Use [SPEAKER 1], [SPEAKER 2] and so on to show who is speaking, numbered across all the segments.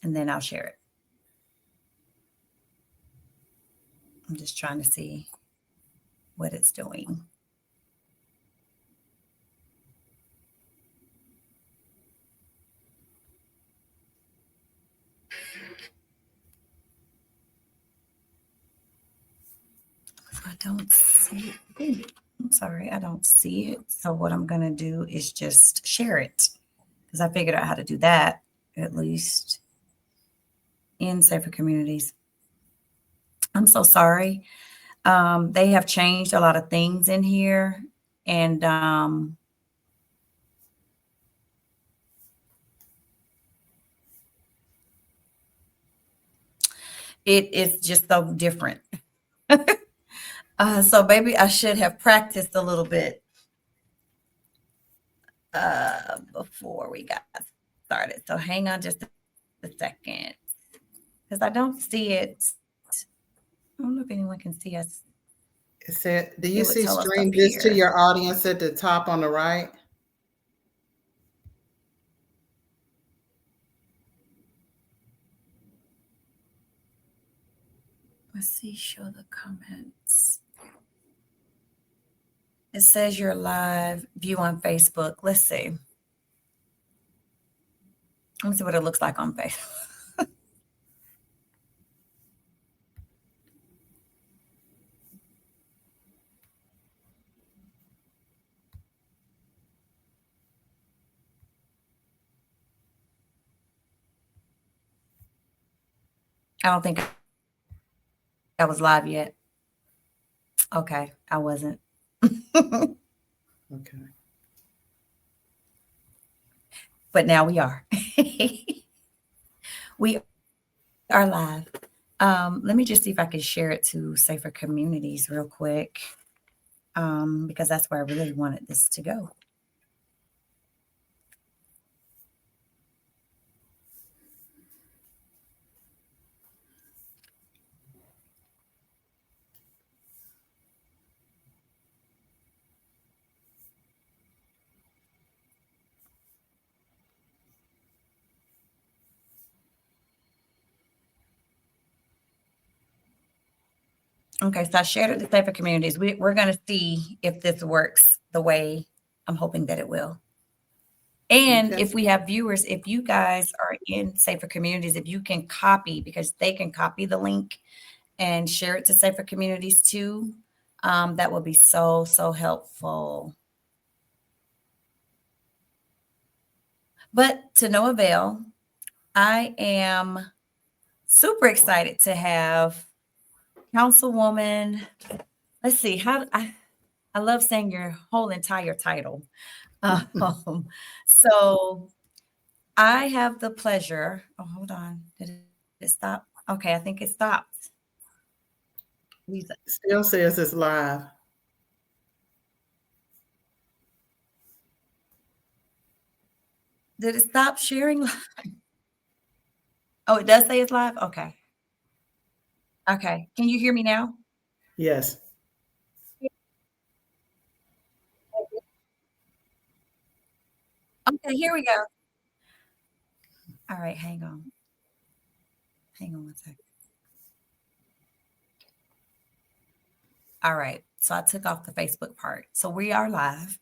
[SPEAKER 1] and then I'll share it. I'm just trying to see what it's doing. I don't see it. I'm sorry, I don't see it. So what I'm going to do is just share it because I figured out how to do that, at least in Safer Communities. I'm so sorry. They have changed a lot of things in here, and it is just so different. So maybe I should have practiced a little bit before we got started. So hang on just a second, because I don't see it. I don't know if anyone can see us.
[SPEAKER 2] It said, do you
[SPEAKER 1] It would
[SPEAKER 2] see
[SPEAKER 1] tell us
[SPEAKER 2] stream
[SPEAKER 1] up
[SPEAKER 2] this to
[SPEAKER 1] here.
[SPEAKER 2] your audience at the top on the right?
[SPEAKER 1] Let's see, show the comments. It says you're live, view on Facebook. Let's see. Let me see what it looks like on Facebook. I don't think I was live yet. Okay, I wasn't.
[SPEAKER 2] Okay.
[SPEAKER 1] But now we are. We are live. Let me just see if I can share it to Safer Communities real quick, because that's where I really wanted this to go. Okay, so I shared it to Safer Communities. We're going to see if this works the way I'm hoping that it will. And
[SPEAKER 2] Okay.
[SPEAKER 1] if we have viewers, if you guys are in Safer Communities, if you can copy, because they can copy the link and share it to Safer Communities too, that would be so, so helpful. But to no avail, I am super excited to have Councilwoman. Let's see, I love saying your whole entire title. So I have the pleasure. Oh, hold on. Did it stop? Okay, I think it stopped.
[SPEAKER 2] Still says it's live.
[SPEAKER 1] Did it stop sharing live? Oh, it does say it's live? Okay. Okay. Can you hear me now?
[SPEAKER 2] Yes.
[SPEAKER 1] Okay, here we go. All right, hang on. Hang on one second. All right. So I took off the Facebook part. So we are live.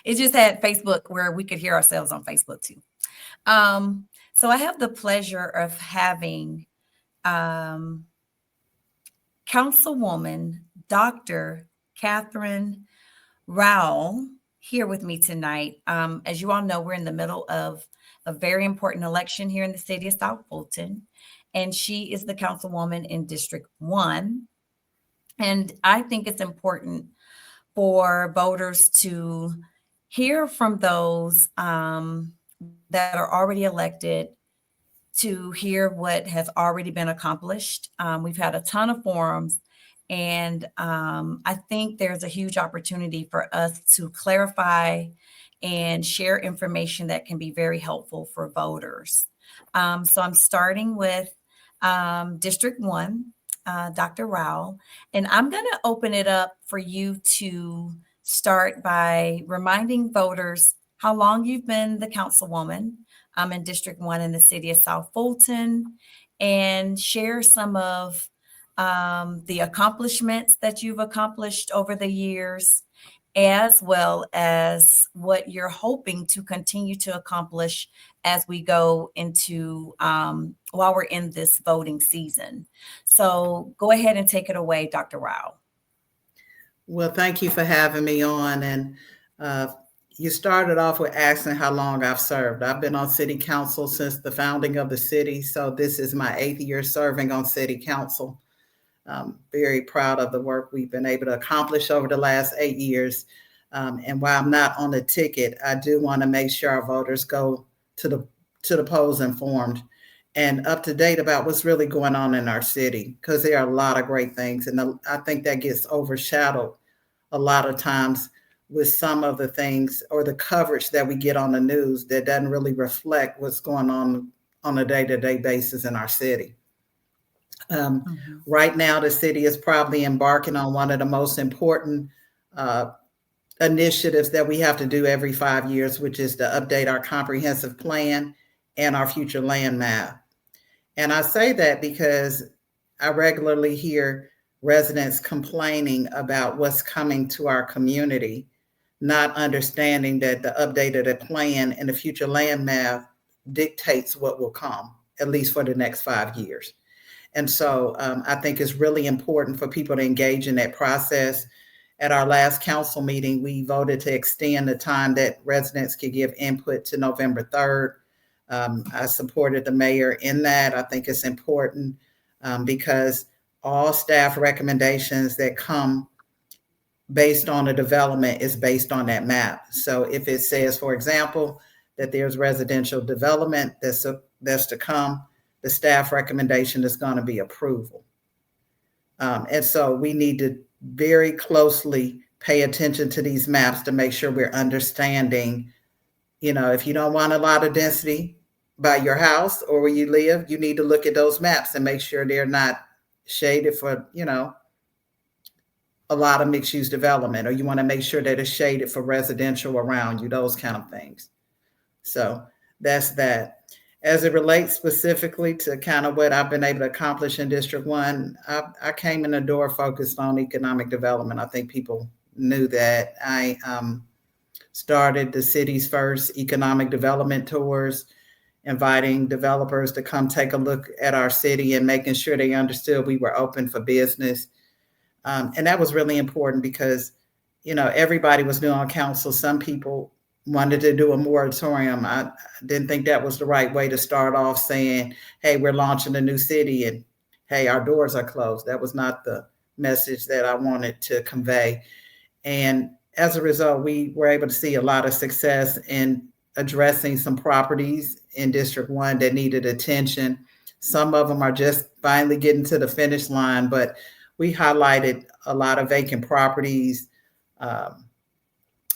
[SPEAKER 1] It just had Facebook where we could hear ourselves on Facebook too. So I have the pleasure of having Councilwoman Dr. Catherine Rowell here with me tonight. As you all know, we're in the middle of a very important election here in the city of South Fulton, and she is the councilwoman in District 1. And I think it's important for voters to hear from those that are already elected, to hear what has already been accomplished. We've had a ton of forums, and I think there's a huge opportunity for us to clarify and share information that can be very helpful for voters. So I'm starting with District 1, Dr. Rowell, and I'm going to open it up for you to start by reminding voters how long you've been the councilwoman in District 1 in the city of South Fulton, and share some of the accomplishments that you've accomplished over the years, as well as what you're hoping to continue to accomplish as we go into while we're in this voting season. So go ahead and take it away, Dr. Rowell.
[SPEAKER 2] Well, thank you for having me on. And you started off with asking how long I've served. I've been on city council since the founding of the city. So this is my 8th year serving on city council. I'm very proud of the work we've been able to accomplish over the last 8 years. And while I'm not on the ticket, I do want to make sure our voters go to the polls informed and up to date about what's really going on in our city, because there are a lot of great things. And I think that gets overshadowed a lot of times with some of the things or the coverage that we get on the news that doesn't really reflect what's going on a day-to-day basis in our city. Right now, the city is probably embarking on one of the most important initiatives that we have to do every 5 years, which is to update our comprehensive plan and our future land map. And I say that because I regularly hear residents complaining about what's coming to our community, not understanding that the updated plan and the future land map dictates what will come, at least for the next 5 years. And so I think it's really important for people to engage in that process. At our last council meeting, we voted to extend the time that residents could give input to November 3rd. I supported the mayor in that. I think it's important because all staff recommendations that come based on a development is based on that map. So if it says, for example, that there's residential development that's to come, the staff recommendation is going to be approval. And so we need to very closely pay attention to these maps to make sure we're understanding, if you don't want a lot of density by your house or where you live, you need to look at those maps and make sure they're not shaded for, a lot of mixed use development, or you want to make sure that it's shaded for residential around you, those kind of things. So that's that. As it relates specifically to kind of what I've been able to accomplish in District 1, I came in the door focused on economic development. I think people knew that. I started the city's first economic development tours, inviting developers to come take a look at our city and making sure they understood we were open for business. And that was really important because, everybody was new on council. Some people wanted to do a moratorium. I didn't think that was the right way to start off saying, hey, we're launching a new city and hey, our doors are closed. That was not the message that I wanted to convey. And as a result, we were able to see a lot of success in addressing some properties in District 1 that needed attention. Some of them are just finally getting to the finish line, but we highlighted a lot of vacant properties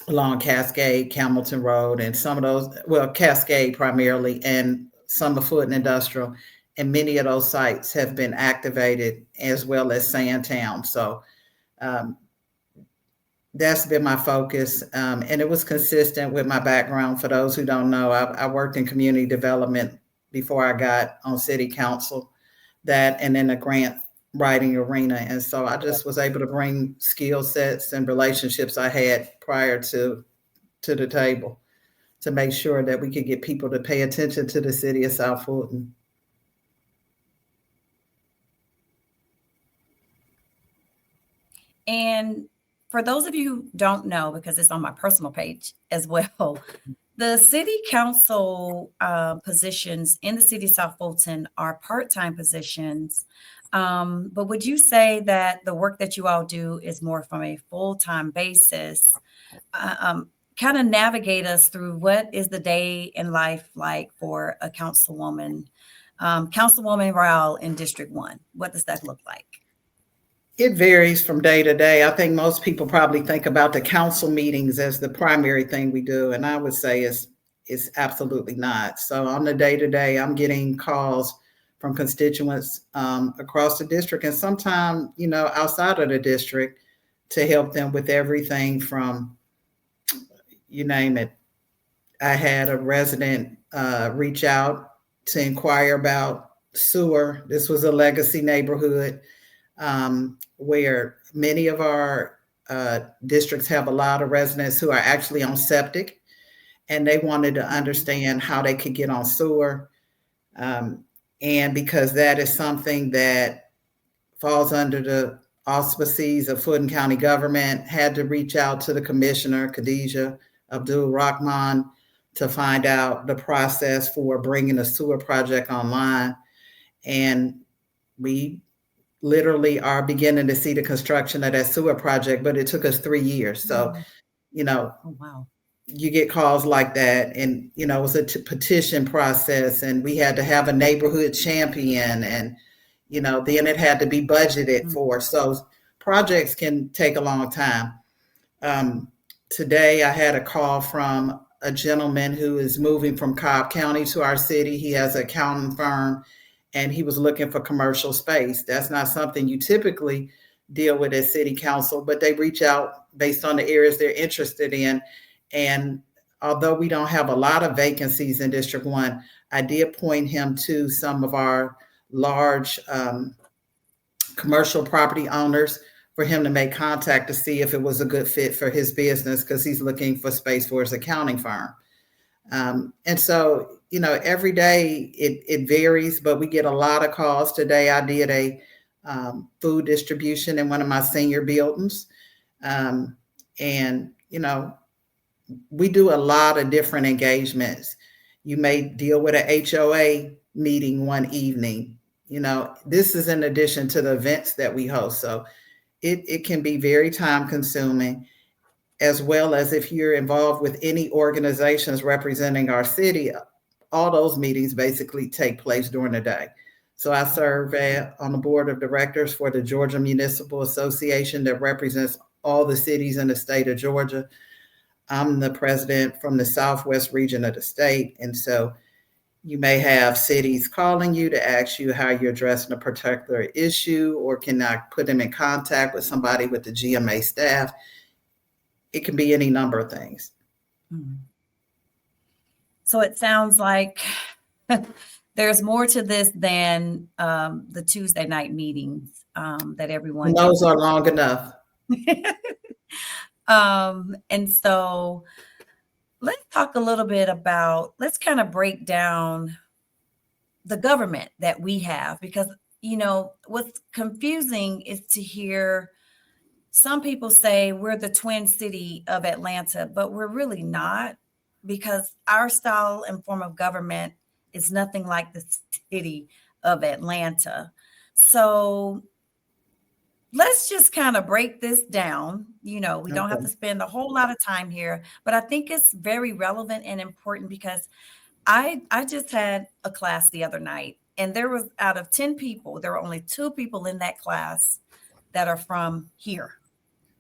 [SPEAKER 2] along Cascade, Campbellton Road, and some of those, Cascade primarily, and some of Foot and Industrial. And many of those sites have been activated, as well as Sandtown. So that's been my focus. And it was consistent with my background. For those who don't know, I worked in community development before I got on city council, that and in the grant writing arena. And so I just was able to bring skill sets and relationships I had prior to the table to make sure that we could get people to pay attention to the city of South Fulton.
[SPEAKER 1] And for those of you who don't know, because it's on my personal page as well, the city council positions in the city of South Fulton are part-time positions. But would you say that the work that you all do is more from a full-time basis? Kind of navigate us through what is the day in life like for a councilwoman, Councilwoman Rowell in District 1? What does that look like?
[SPEAKER 2] It varies from day to day. I think most people probably think about the council meetings as the primary thing we do, and I would say it's absolutely not. So on the day to day, I'm getting calls from constituents across the district, and sometimes, outside of the district, to help them with everything from, you name it, I had a resident reach out to inquire about sewer. This was a legacy neighborhood where many of our districts have a lot of residents who are actually on septic, and they wanted to understand how they could get on sewer. And because that is something that falls under the auspices of Fulton County government, had to reach out to the commissioner, Khadijah Abdul Rahman, to find out the process for bringing a sewer project online. And we literally are beginning to see the construction of that sewer project, but it took us 3 years. So, you know,
[SPEAKER 1] Oh, wow.
[SPEAKER 2] you get calls like that, and it was a petition process, and we had to have a neighborhood champion, and then it had to be budgeted for. So projects can take a long time. Today I had a call from a gentleman who is moving from Cobb County to our city. He has an accounting firm, and he was looking for commercial space. That's not something you typically deal with at city council, but they reach out based on the areas they're interested in. And although we don't have a lot of vacancies in District 1, I did point him to some of our large commercial property owners for him to make contact to see if it was a good fit for his business, because he's looking for space for his accounting firm. And so, every day it varies, but we get a lot of calls. Today I did a food distribution in one of my senior buildings. And, we do a lot of different engagements. You may deal with an HOA meeting one evening. This is in addition to the events that we host. So it can be very time consuming, as well as if you're involved with any organizations representing our city. All those meetings basically take place during the day. So I serve on the board of directors for the Georgia Municipal Association that represents all the cities in the state of Georgia. I'm the president from the Southwest region of the state. And so you may have cities calling you to ask you how you're addressing a particular issue, or can I put them in contact with somebody with the GMA staff? It can be any number of things.
[SPEAKER 1] So it sounds like there's more to this than the Tuesday night meetings that everyone.
[SPEAKER 2] And those are long enough.
[SPEAKER 1] And so let's talk a little bit about, let's kind of break down the government that we have, because, what's confusing is to hear some people say we're the twin city of Atlanta, but we're really not, because our style and form of government is nothing like the city of Atlanta. So let's just kind of break this down. We don't have to spend a whole lot of time here, but I think it's very relevant and important, because I just had a class the other night, and there was, out of 10 people, there were only 2 people in that class that are from here.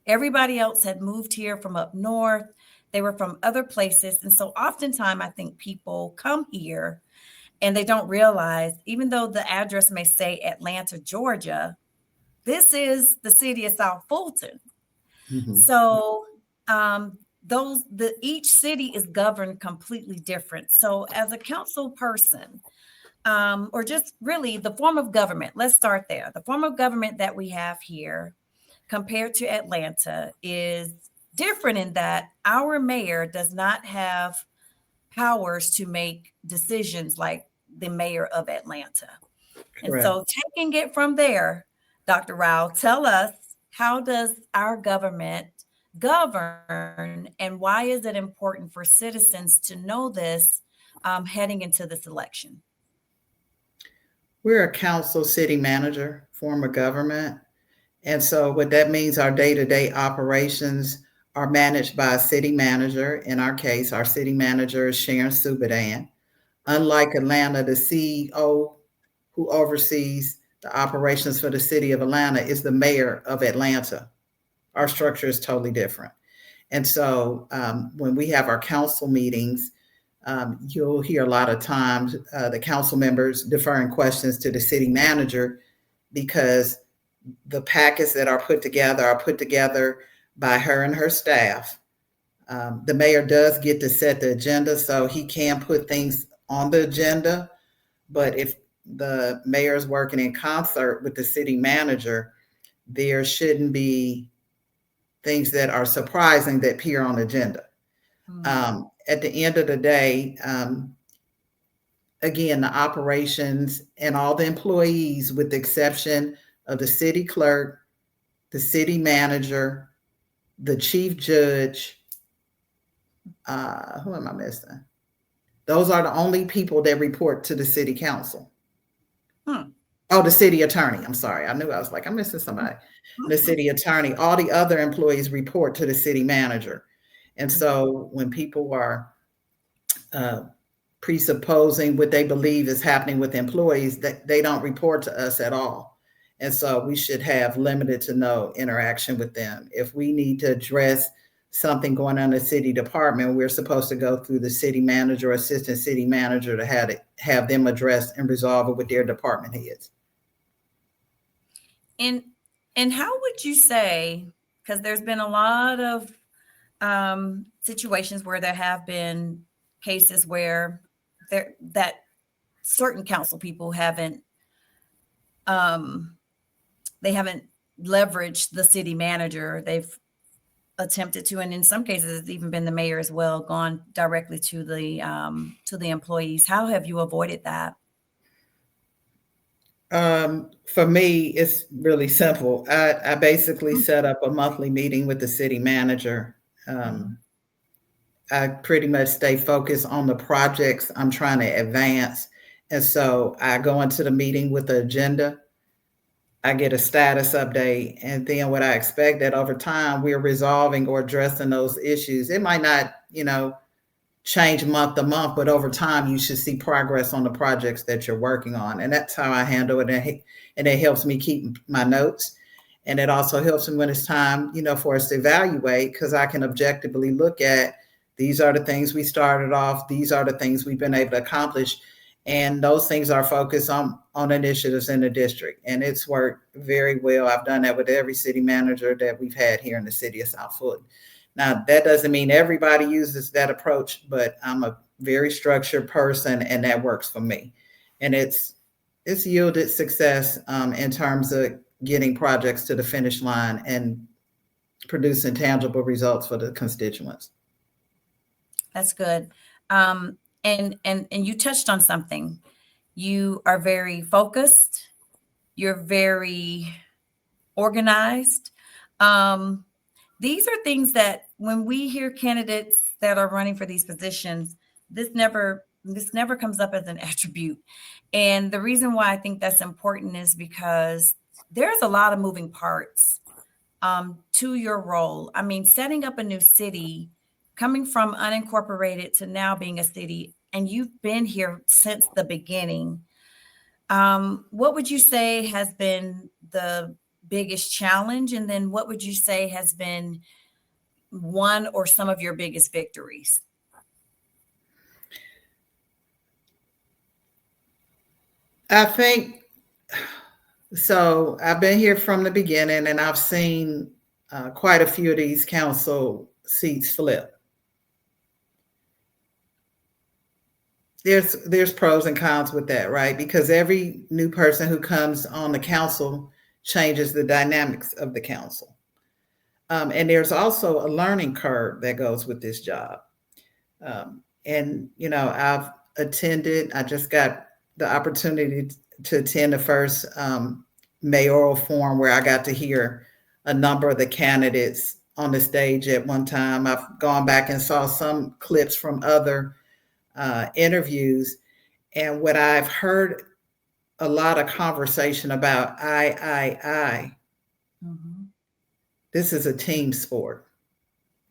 [SPEAKER 1] Everybody else had moved here from up north. They were from other places. And so oftentimes I think people come here and they don't realize, even though the address may say Atlanta, Georgia, this is the city of South Fulton. Mm-hmm. So each city is governed completely different. So as a council person, or just really the form of government, let's start there. The form of government that we have here compared to Atlanta is different in that our mayor does not have powers to make decisions like the mayor of Atlanta. And Correct. So taking it from there, Dr. Rowell, tell us, how does our government govern, and why is it important for citizens to know this heading into this election?
[SPEAKER 2] We're a council city manager form of government. And so what that means, our day-to-day operations are managed by a city manager. In our case, our city manager is Sharon Subadan. Unlike Atlanta, the CEO who oversees the operations for the city of Atlanta is the mayor of Atlanta. Our structure is totally different. And so when we have our council meetings, you'll hear a lot of times the council members deferring questions to the city manager, because the packets that are put together by her and her staff. The mayor does get to set the agenda, so he can put things on the agenda. But if the mayor is working in concert with the city manager, there shouldn't be things that are surprising that appear on the agenda. At the end of the day, again, the operations and all the employees, with the exception of the city clerk, the city manager, the chief judge, who am I missing? Those are the only people that report to the city council. Oh, the city attorney. I'm sorry. I knew I was like, I'm missing somebody. The city attorney. All the other employees report to the city manager. And so when people are presupposing what they believe is happening with employees, that they don't report to us at all. And so we should have limited to no interaction with them. If we need to address something going on in the city department, we're supposed to go through the city manager or assistant city manager to have them address and resolve it with their department heads.
[SPEAKER 1] And how would you say, because there's been a lot of situations where there have been cases where that certain council people haven't leveraged the city manager. They've attempted to, and in some cases it's even been the mayor as well, gone directly to the employees. How have you avoided that?
[SPEAKER 2] For me, it's really simple. I basically set up a monthly meeting with the city manager. I pretty much stay focused on the projects I'm trying to advance. And so I go into the meeting with the agenda. I get a status update, and then what I expect that over time we're resolving or addressing those issues. It might not, change month to month, but over time you should see progress on the projects that you're working on. And that's how I handle it. And it helps me keep my notes. And it also helps me when it's time, for us to evaluate, because I can objectively look at, these are the things we started off. These are the things we've been able to accomplish. And those things are focused on initiatives in the district. And it's worked very well. I've done that with every city manager that we've had here in the city of South Fulton. Now, that doesn't mean everybody uses that approach, but I'm a very structured person, and that works for me. And it's yielded success in terms of getting projects to the finish line and producing tangible results for the constituents.
[SPEAKER 1] That's good. And you touched on something. You are very focused. You're very organized. These are things that when we hear candidates that are running for these positions, this never comes up as an attribute. And the reason why I think that's important is because there's a lot of moving parts to your role. I mean, setting up a new city, coming from unincorporated to now being a city, and you've been here since the beginning. What would you say has been the biggest challenge? And then what would you say has been one or some of your biggest victories?
[SPEAKER 2] I think so. I've been here from the beginning, and I've seen quite a few of these council seats flip. There's pros and cons with that, right? Because every new person who comes on the council changes the dynamics of the council. And there's also a learning curve that goes with this job. And, I've attended, I just got the opportunity to attend the first mayoral forum where I got to hear a number of the candidates on the stage at one time. I've gone back and saw some clips from other interviews. And what I've heard a lot of conversation about, I. Mm-hmm. This is a team sport.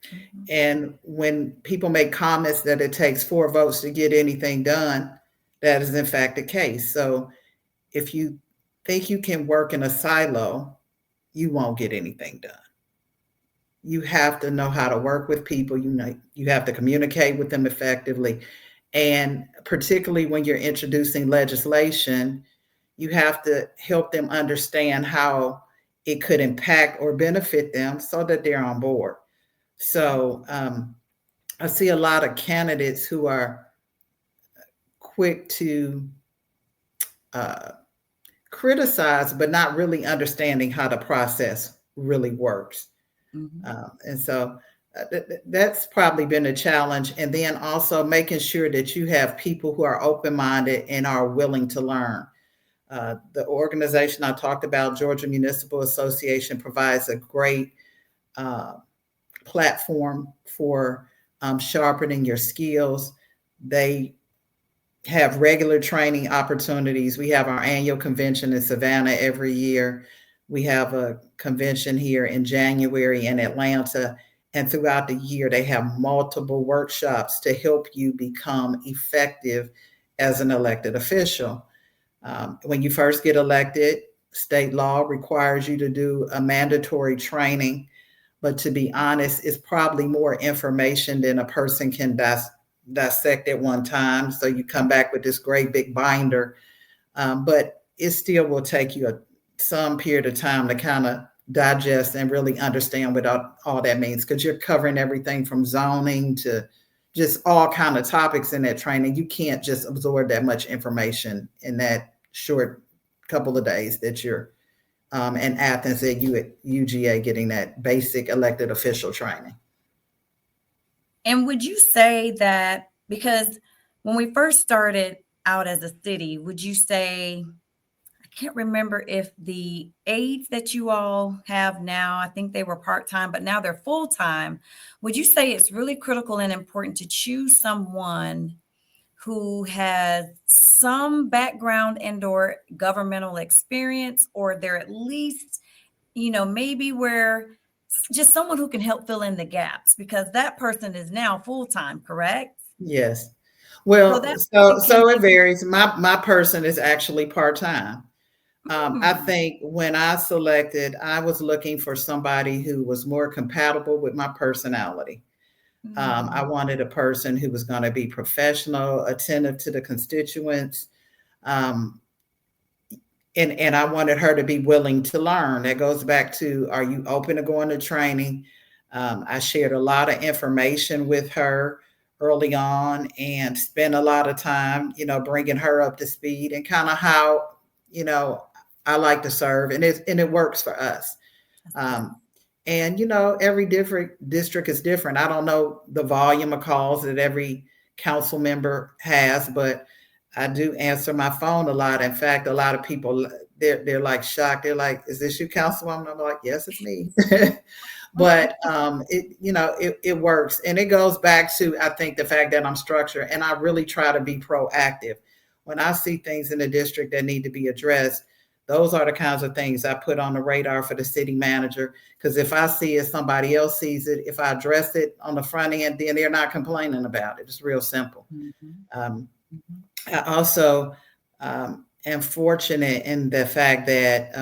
[SPEAKER 2] Mm-hmm. And when people make comments that it takes 4 votes to get anything done, that is in fact the case. So if you think you can work in a silo, you won't get anything done. You have to know how to work with people. You have to communicate with them effectively. And particularly when you're introducing legislation, you have to help them understand how it could impact or benefit them so that they're on board. So I see a lot of candidates who are quick to uh, criticize, but not really understanding how the process really works.
[SPEAKER 1] Mhm.
[SPEAKER 2] And so that's probably been a challenge. And then also making sure that you have people who are open minded and are willing to learn. The organization I talked about, Georgia Municipal Association, provides a great uh, platform for sharpening your skills. They have regular training opportunities. We have our annual convention in Savannah every year. We have a convention here in January in Atlanta. And throughout the year, they have multiple workshops to help you become effective as an elected official. When you first get elected, state law requires you to do a mandatory training. But to be honest, it's probably more information than a person can dissect at one time. So you come back with this great big binder, but it still will take you some period of time to kind of digest and really understand what all that means, because you're covering everything from zoning to just all kind of topics in that training. You can't just absorb that much information in that short couple of days that you're in Athens at UGA getting that basic elected official training.
[SPEAKER 1] And would you say that because when we first started out as a city, would you say, I can't remember if the aides that you all have now, I think they were part-time, but now they're full-time. Would you say it's really critical and important to choose someone who has some background and/or governmental experience, or they're at least, maybe where just someone who can help fill in the gaps because that person is now full-time, correct?
[SPEAKER 2] Yes.
[SPEAKER 1] So
[SPEAKER 2] Well,
[SPEAKER 1] that
[SPEAKER 2] so
[SPEAKER 1] person can
[SPEAKER 2] so it
[SPEAKER 1] be.
[SPEAKER 2] varies. My person is actually part time. I
[SPEAKER 1] Hmm.
[SPEAKER 2] think when I selected, I was looking for somebody who was more compatible with my personality. I
[SPEAKER 1] Hmm.
[SPEAKER 2] wanted a person who was going to be professional, attentive to the constituents, um, and I wanted her to be willing to learn. That goes back to, are you open to going to training? I shared a lot of information with her early on and spent a lot of time, bringing her up to speed and kind of how, you know, I like to serve, and it works for us.
[SPEAKER 1] That's good.
[SPEAKER 2] Um, and every different district is different. I don't know the volume of calls that every council member has, but I do answer my phone a lot. In fact, a lot of people, they're like shocked. They're like, "Is this you, Councilwoman?" I'm like, "Yes, it's me." But it works, and it goes back to, I think, the fact that I'm structured and I really try to be proactive. When I see things in the district that need to be addressed, those are the kinds of things I put on the radar for the city manager. Because if I see it, somebody else sees it. If I address it on the front end, then they're not complaining about it. It's real simple.
[SPEAKER 1] Mhm,
[SPEAKER 2] Um,
[SPEAKER 1] mhm.
[SPEAKER 2] I also am fortunate in the fact that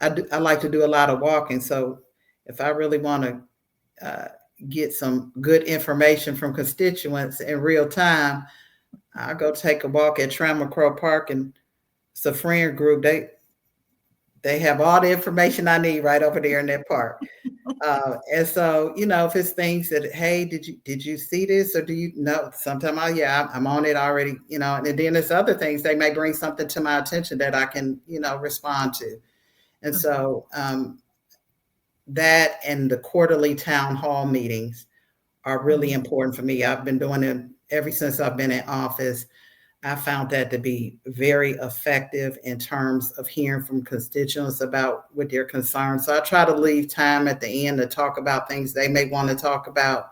[SPEAKER 2] I like to do a lot of walking. So if I really want to get some good information from constituents in real time, I go take a walk at Trammell Park, and it's a friend group. They have all the information I need right over there in that park. And so, if it's things that, hey, did you see this, or do you know? Sometimes I'm on it already, and then there's other things they may bring something to my attention that I can, respond to. And
[SPEAKER 1] Mhm,
[SPEAKER 2] so that and the quarterly town hall meetings are really
[SPEAKER 1] mhm.
[SPEAKER 2] important for me. I've been doing them ever since I've been in office. I found that to be very effective in terms of hearing from constituents about what their concerns. So I try to leave time at the end to talk about things they may want to talk about.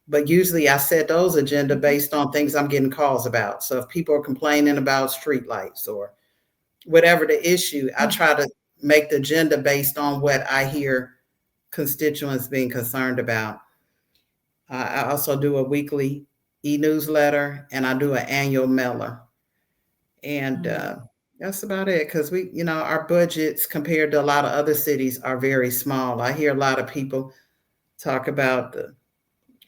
[SPEAKER 2] But usually I set those agenda
[SPEAKER 1] Mhm.
[SPEAKER 2] based on things I'm getting calls about. So if people are complaining about streetlights or whatever the issue, I try to make the agenda based on what I hear constituents being concerned about. I also do a weekly e-newsletter, and I do an annual mailer. And
[SPEAKER 1] Mm.
[SPEAKER 2] that's about it, because our budgets compared to a lot of other cities are very small. I hear a lot of people talk about the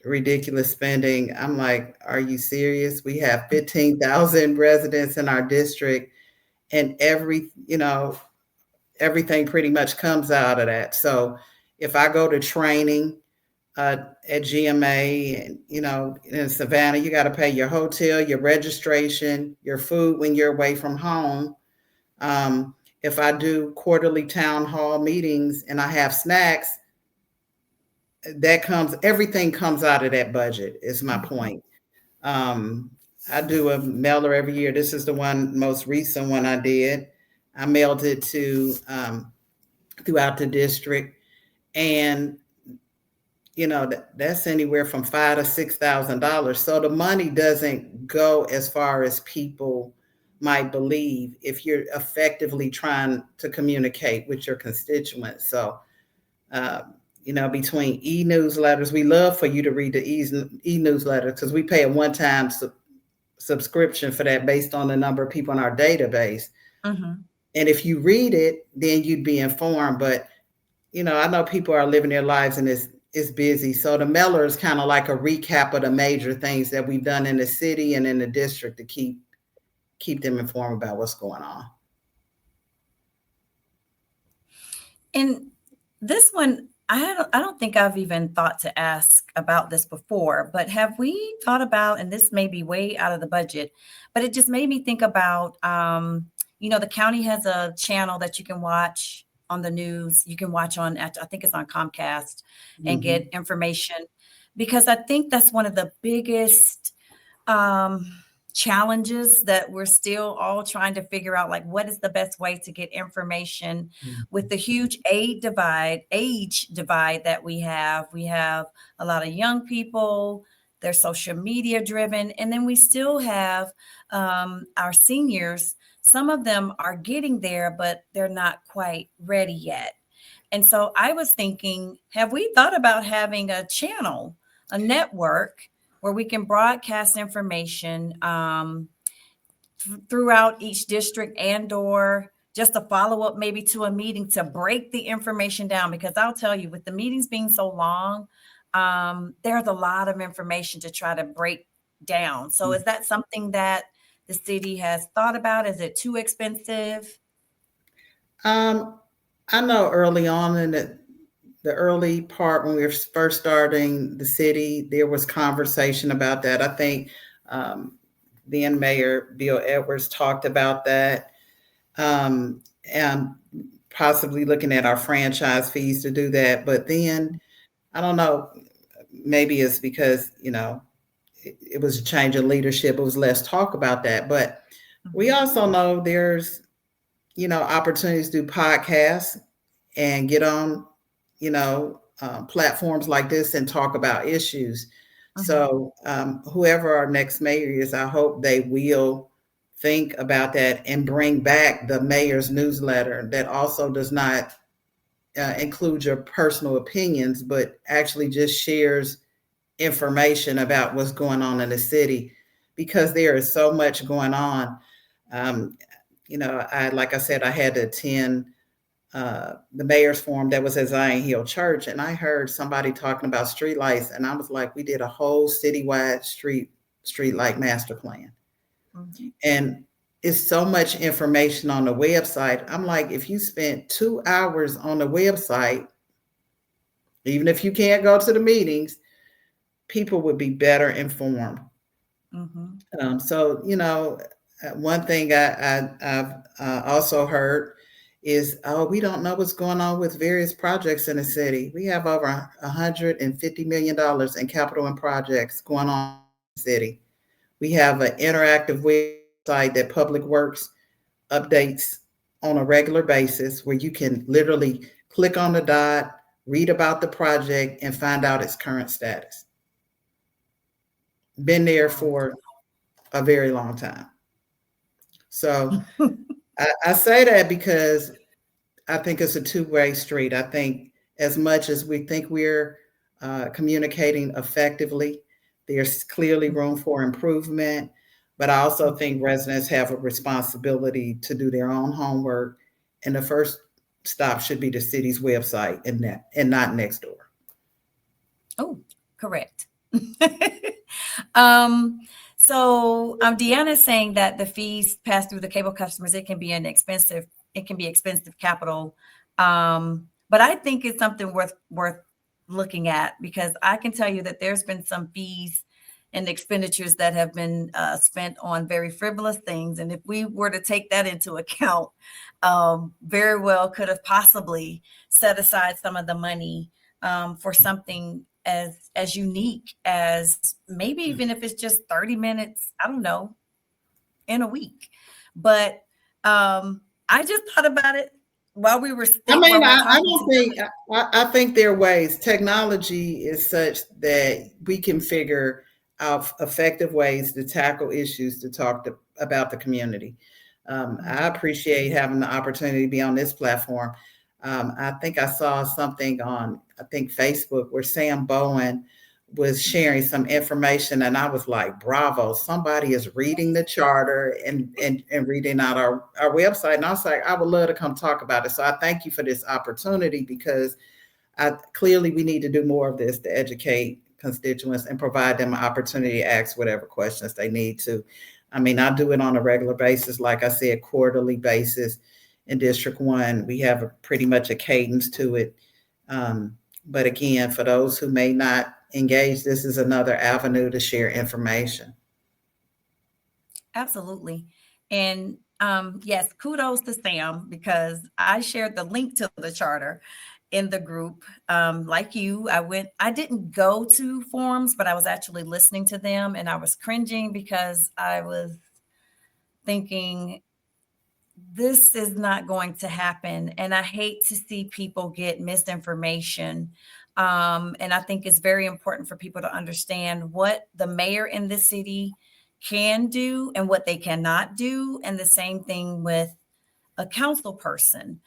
[SPEAKER 2] ridiculous spending. I'm like, are you serious? We have 15,000 residents in our district, and everything pretty much comes out of that. So if I go to training, at GMA, and in Savannah, you got to pay your hotel, your registration, your food when you're away from home. If I do quarterly town hall meetings and I have snacks, everything comes out of that budget, is my point. I do a mailer every year. This is the most recent one I did. I mailed it to throughout the district, and that's anywhere from $5,000 to $6,000. So the money doesn't go as far as people might believe if you're effectively trying to communicate with your constituents. So, between e-newsletters, we love for you to read the e-newsletter because we pay a one-time subscription for that based on the number of people in our database.
[SPEAKER 1] Mm-hmm.
[SPEAKER 2] And if you read it, then you'd be informed. But, I know people are living their lives and it's busy. So the mailer is kind of like a recap of the major things that we've done in the city and in the district to keep them informed about what's going on.
[SPEAKER 1] And this one, I don't think I've even thought to ask about this before, but have we thought about, and this may be way out of the budget, but it just made me think about, the county has a channel that you can watch on the news. You can watch I think it's on Comcast, and get information, because I think that's one of the biggest challenges that we're still all trying to figure out, like, what is the best way to get information with the huge age divide that we have. We have a lot of young people, they're social media driven, and then we still have our seniors. Some of them are getting there, but they're not quite ready yet. And so I was thinking, have we thought about having a channel, a network, where we can broadcast information throughout each district, and/or just a follow-up maybe to a meeting to break the information down? Because I'll tell you, with the meetings being so long, there's a lot of information to try to break down. So is that something that the city has thought about? Is it too expensive?
[SPEAKER 2] I know early on in the early part when we were first starting the city, there was conversation about that. I think then Mayor Bill Edwards talked about that, and possibly looking at our franchise fees to do that. But then, I don't know, maybe it's because, it was a change in leadership. It was less talk about that. But we also know there's, opportunities to do podcasts and get on, platforms like this and talk about issues. So whoever our next mayor is, I hope they will think about that and bring back the mayor's newsletter that also does not include your personal opinions, but actually just shares information about what's going on in the city, because there is so much going on. Like I said, I had to attend the mayor's forum that was at Zion Hill Church, and I heard somebody talking about streetlights, and I was like, we did a whole citywide streetlight master plan. And it's so much information on the website. I'm like, if you spent 2 hours on the website, even if you can't go to the meetings, people would be better informed. So, one thing I've also heard is, we don't know what's going on with various projects in the city. We have over $150 million in capital and projects going on in the city. We have an interactive website that Public Works updates on a regular basis, where you can literally click on the dot, read about the project, and find out its current status. Been there for a very long time. So I say that because I think it's a two-way street. I think as much as we think we're communicating effectively, there's clearly room for improvement. But I also think residents have a responsibility to do their own homework. And the first stop should be the city's website and not Nextdoor.
[SPEAKER 1] Oh, correct. So Deanna is saying that the fees passed through the cable customers, it can be expensive capital. But I think it's something worth looking at, because I can tell you that there's been some fees and expenditures that have been spent on very frivolous things. And if we were to take that into account, very well could have possibly set aside some of the money for something as unique as maybe even if it's just 30 minutes, I don't know, in a week. But I just thought about it while we were
[SPEAKER 2] I mean,
[SPEAKER 1] while we're
[SPEAKER 2] I
[SPEAKER 1] talking
[SPEAKER 2] don't think,
[SPEAKER 1] together.
[SPEAKER 2] I think there are ways. Technology is such that we can figure out effective ways to tackle issues to about the community. I appreciate having the opportunity to be on this platform. I think I saw something on, I think Facebook, where Sam Bowen was sharing some information, and I was like, "Bravo! Somebody is reading the charter and reading out our website." And I was like, "I would love to come talk about it." So I thank you for this opportunity, because clearly we need to do more of this to educate constituents and provide them an opportunity to ask whatever questions they need to. I mean, I do it on a regular basis, like I said, quarterly basis. In District 1, we have pretty much a cadence to it. But again, for those who may not engage, this is another avenue to share information.
[SPEAKER 1] Absolutely. And yes, kudos to Sam because I shared the link to the charter in the group. Like you, I didn't go to forums, but I was actually listening to them and I was cringing because I was thinking, this is not going to happen. And I hate to see people get misinformation. And I think it's very important for people to understand what the mayor in the city can do and what they cannot do. And the same thing with a council person.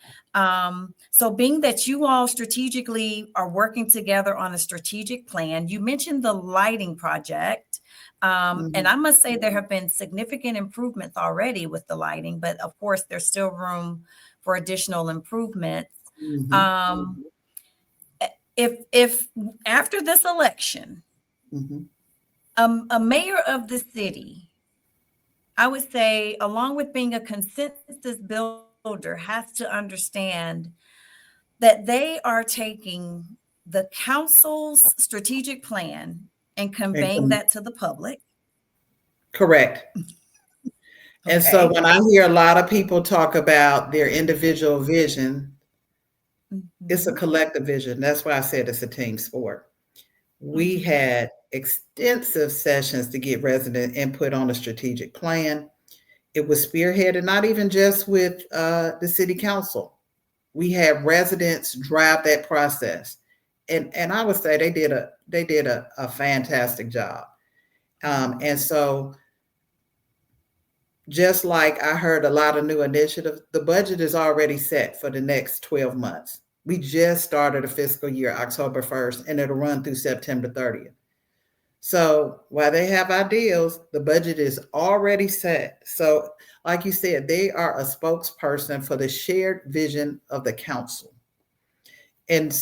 [SPEAKER 1] So, being that you all strategically are working together on a strategic plan, you mentioned the lighting project. And
[SPEAKER 2] Mhm,
[SPEAKER 1] I must say, there have been significant improvements already with the lighting, but of course, there's still room for additional improvements.
[SPEAKER 2] mhm,
[SPEAKER 1] Um, if after this election,
[SPEAKER 2] mhm.
[SPEAKER 1] a mayor of the city, I would say, along with being a consensus builder, has to understand that they are taking the council's strategic plan and
[SPEAKER 2] And
[SPEAKER 1] conveying that to the public.
[SPEAKER 2] correct. And so
[SPEAKER 1] Okay.
[SPEAKER 2] when I hear a lot of people talk about their individual vision, it's a
[SPEAKER 1] Mhm.
[SPEAKER 2] collective vision. That's why I said it's a team sport. We
[SPEAKER 1] Mhm.
[SPEAKER 2] had extensive sessions to get resident input on a strategic plan. It was spearheaded not even just with the city council. We had residents drive that process, and I would say they did a fantastic job. And so, just like I heard a lot of new initiatives, the budget is already set for the next 12 months. We just started a fiscal year October 1st, and it'll run through September 30th. So while they have ideals, the budget is already set. So, like you said, they are a spokesperson for the shared vision of the council. And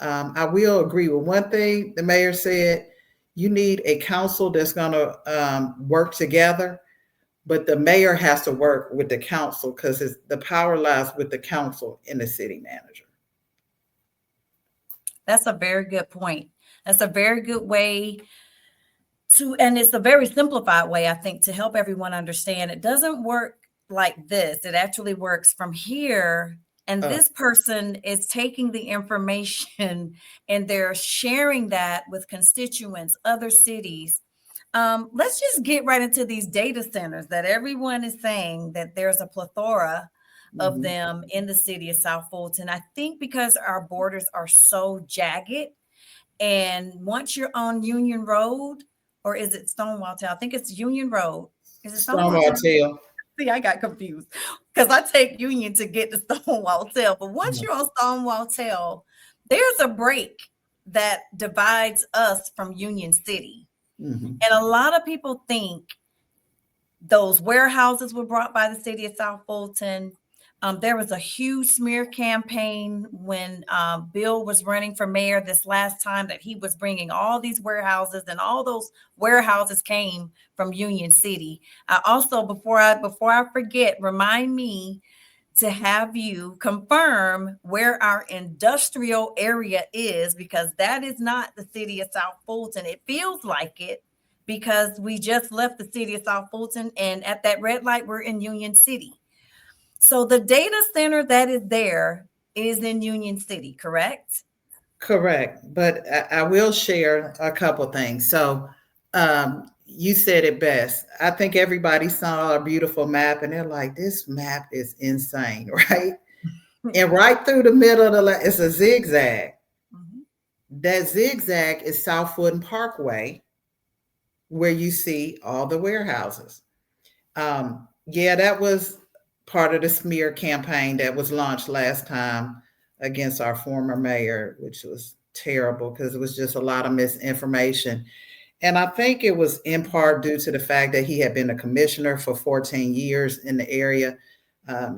[SPEAKER 2] I will agree with one thing the mayor said: you need a council that's going to work together, but the mayor has to work with the council because the power lies with the council and the city manager.
[SPEAKER 1] That's a very good point. That's a very good way and it's a very simplified way, I think, to help everyone understand. It doesn't work like this. It actually works from here. And
[SPEAKER 2] Uh,
[SPEAKER 1] this person is taking the information and they're sharing that with constituents, other cities. Let's just get right into these data centers that everyone is saying that there's a plethora of
[SPEAKER 2] mhm.
[SPEAKER 1] them in the city of South Fulton. I think because our borders are so jagged, and once you're on Union Road, or is it Stonewall Town? I think it's Union Road. Is it Stonewall
[SPEAKER 2] Stonewall
[SPEAKER 1] Town?
[SPEAKER 2] Tail.
[SPEAKER 1] See, I got confused because I take Union to get to Stonewall Tail. But once you're on Stonewall Tail, there's a break that divides us from Union City.
[SPEAKER 2] Mhm.
[SPEAKER 1] And a lot of people think those warehouses were brought by the city of South Fulton. There was a huge smear campaign when Bill was running for mayor this last time that he was bringing all these warehouses, and all those warehouses came from Union City. I also, before I forget, remind me to have you confirm where our industrial area is, because that is not the city of South Fulton. It feels like it because we just left the city of South Fulton, and at that red light, we're in Union City. So the data center that is there is in Union City, correct?
[SPEAKER 2] Correct. But I will share a couple things. So you said it best. I think everybody saw a beautiful map and they're like, this map is insane, right? And right through the middle of it's a zigzag.
[SPEAKER 1] Mhm.
[SPEAKER 2] That zigzag is South Fulton Parkway, where you see all the warehouses. Yeah, that was part of the smear campaign that was launched last time against our former mayor, which was terrible because it was just a lot of misinformation. And I think it was in part due to the fact that he had been a commissioner for 14 years in the area.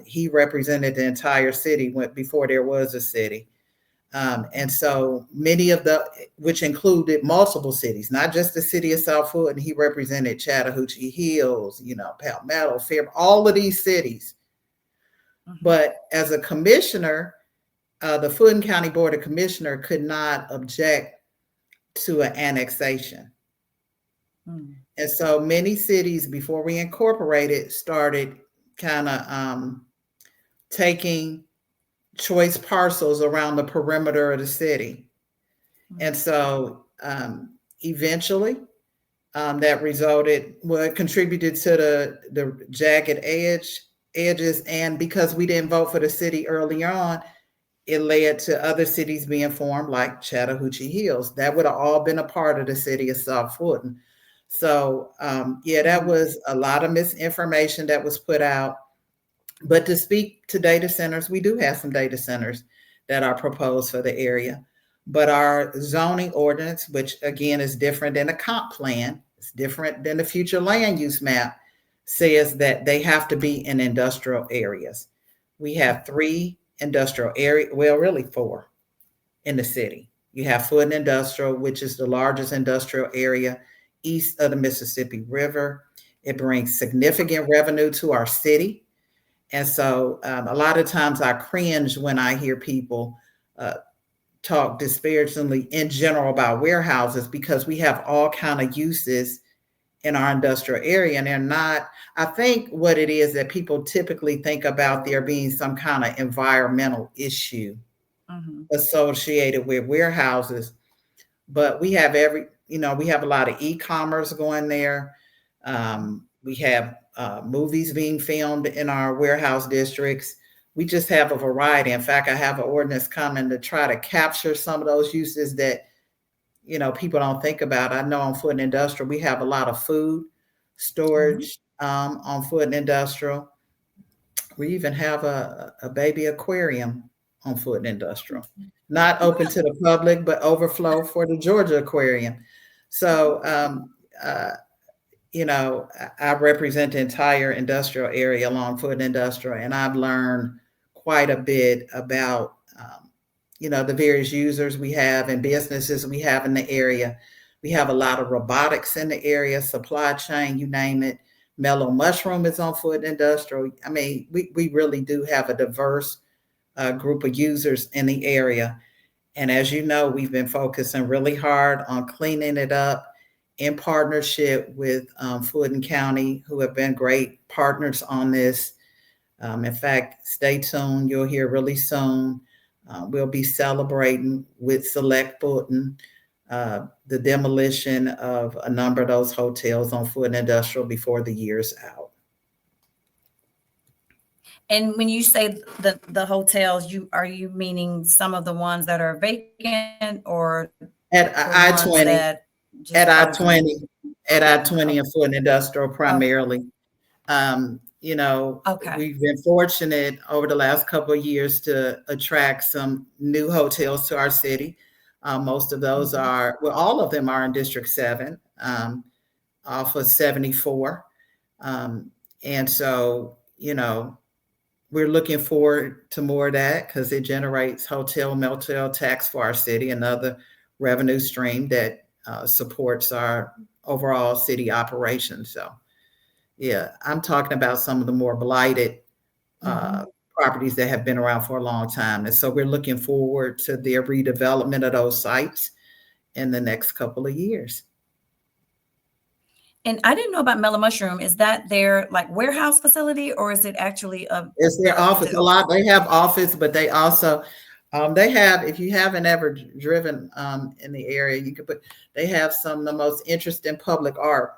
[SPEAKER 2] He represented the entire city before there was a city. And so many of which included multiple cities, not just the city of South Fulton. He represented Chattahoochee Hills, Palmetto, Fair, all of these cities.
[SPEAKER 1] Mhm.
[SPEAKER 2] But as a commissioner, the Fulton County Board of Commissioner could not object to an annexation.
[SPEAKER 1] Mm.
[SPEAKER 2] And so many cities, before we incorporated, started kind of taking choice parcels around the perimeter of the city. And so eventually that it contributed to the jagged edges. And because we didn't vote for the city early on, it led to other cities being formed like Chattahoochee Hills. That would have all been a part of the city of South Fulton. So yeah, that was a lot of misinformation that was put out. But to speak to data centers, we do have some data centers that are proposed for the area. But our zoning ordinance, which again is different than a comp plan, it's different than the future land use map, says that they have to be in industrial areas. We have 3 industrial areas, well, really 4 in the city. You have Fulton Industrial, which is the largest industrial area east of the Mississippi River. It brings significant revenue to our city. And so a lot of times I cringe when I hear people talk disparagingly in general about warehouses, because we have all kind of uses in our industrial area, and they're not. I think what it is that people typically think about there being some kind of environmental issue associated with warehouses. But we have we have a lot of e-commerce going there. We have movies being filmed in our warehouse districts. We just have a variety. In fact, I have an ordinance coming to try to capture some of those uses that, people don't think about. I know on Fulton Industrial, we have a lot of food storage on Fulton Industrial. We even have a baby aquarium on Fulton Industrial, not open to the public, but overflow for the Georgia Aquarium. So, I represent the entire industrial area along Fulton Industrial, and I've learned quite a bit about, the various users we have and businesses we have in the area. We have a lot of robotics in the area, supply chain, you name it. Mellow Mushroom is on Fulton Industrial. I mean, we really do have a diverse group of users in the area. And as you know, we've been focusing really hard on cleaning it up in partnership with Fulton County, who have been great partners on this. In fact, stay tuned. You'll hear really soon. We'll be celebrating with Select Fulton the demolition of a number of those hotels on Fulton Industrial before the year's out.
[SPEAKER 1] And when you say the hotels, you meaning some of the ones that are vacant, or
[SPEAKER 2] At
[SPEAKER 1] the ones
[SPEAKER 2] I-20,
[SPEAKER 1] that just
[SPEAKER 2] at
[SPEAKER 1] closing?
[SPEAKER 2] I-20, at I-20
[SPEAKER 1] Oh,
[SPEAKER 2] and Fulton Industrial
[SPEAKER 1] oh,
[SPEAKER 2] primarily.
[SPEAKER 1] okay.
[SPEAKER 2] We've been fortunate over the last couple of years to attract some new hotels to our city. Most of those all of them are in District 7, off of 74. And so, we're looking forward to more of that because it generates hotel, motel tax for our city, another revenue stream that supports our overall city operations. So, yeah, I'm talking about some of the more blighted properties that have been around for a long time. And so we're looking forward to their redevelopment of those sites in the next couple of years.
[SPEAKER 1] And I didn't know about Mellow Mushroom. Is that their like warehouse facility, or is it actually
[SPEAKER 2] It's their office. A lot they have office, but they also they have, if you haven't ever driven in the area, you could they have some of the most interesting public art.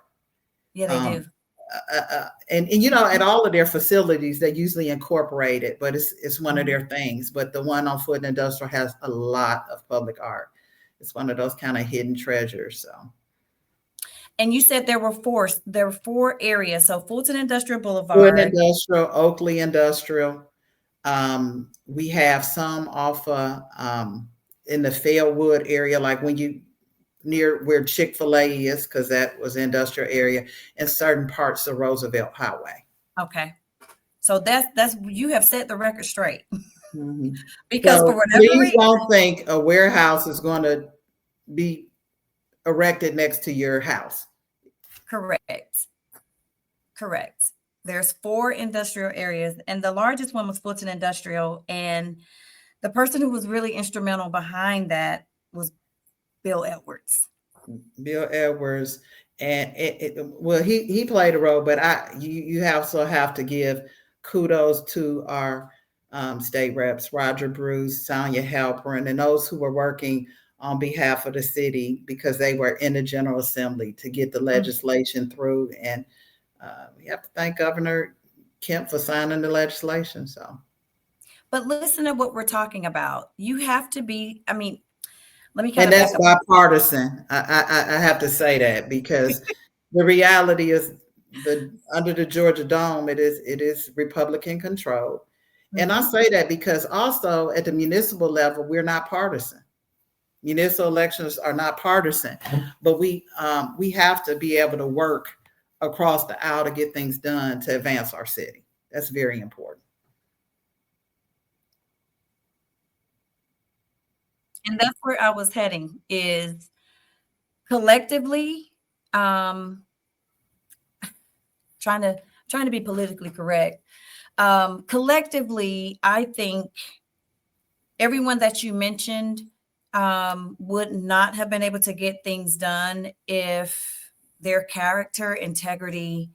[SPEAKER 1] Yeah, they do.
[SPEAKER 2] And you know, at all of their facilities, they usually incorporate it, but it's one of their things. But the one on Foot and Industrial has a lot of public art. It's one of those kind of hidden treasures. So.
[SPEAKER 1] And you said there were four areas. So Fulton Industrial Boulevard,
[SPEAKER 2] Foot Industrial, Oakley Industrial. We have some off in the Fairwood area, like when you near where Chick-fil-A is, because that was industrial area, and certain parts of Roosevelt Highway.
[SPEAKER 1] Okay. So that's you have set the record straight.
[SPEAKER 2] Mm-hmm.
[SPEAKER 1] Because
[SPEAKER 2] so
[SPEAKER 1] for whatever
[SPEAKER 2] please
[SPEAKER 1] reason,
[SPEAKER 2] don't think a warehouse is going to be erected next to your house.
[SPEAKER 1] Correct. There's 4 industrial areas, and the largest one was Fulton Industrial. And the person who was really instrumental behind that was Bill Edwards.
[SPEAKER 2] Bill Edwards, and well, he played a role, but you also have to give kudos to our state reps, Roger Bruce, Sonia Halperin, and those who were working on behalf of the city, because they were in the General Assembly to get the legislation through. And we have to thank Governor Kemp for signing the legislation. So,
[SPEAKER 1] but listen to what we're talking about. You have to be, I mean, let me
[SPEAKER 2] and that's bipartisan. I have to say that, because the reality is under the Georgia Dome, it is Republican controlled. And I say that because also at the municipal level, we're not partisan. Municipal elections are not partisan, but we have to be able to work across the aisle to get things done to advance our city. That's very important.
[SPEAKER 1] And that's where I was heading, is collectively, trying to be politically correct. Collectively, I think everyone that you mentioned would not have been able to get things done if their character, integrity,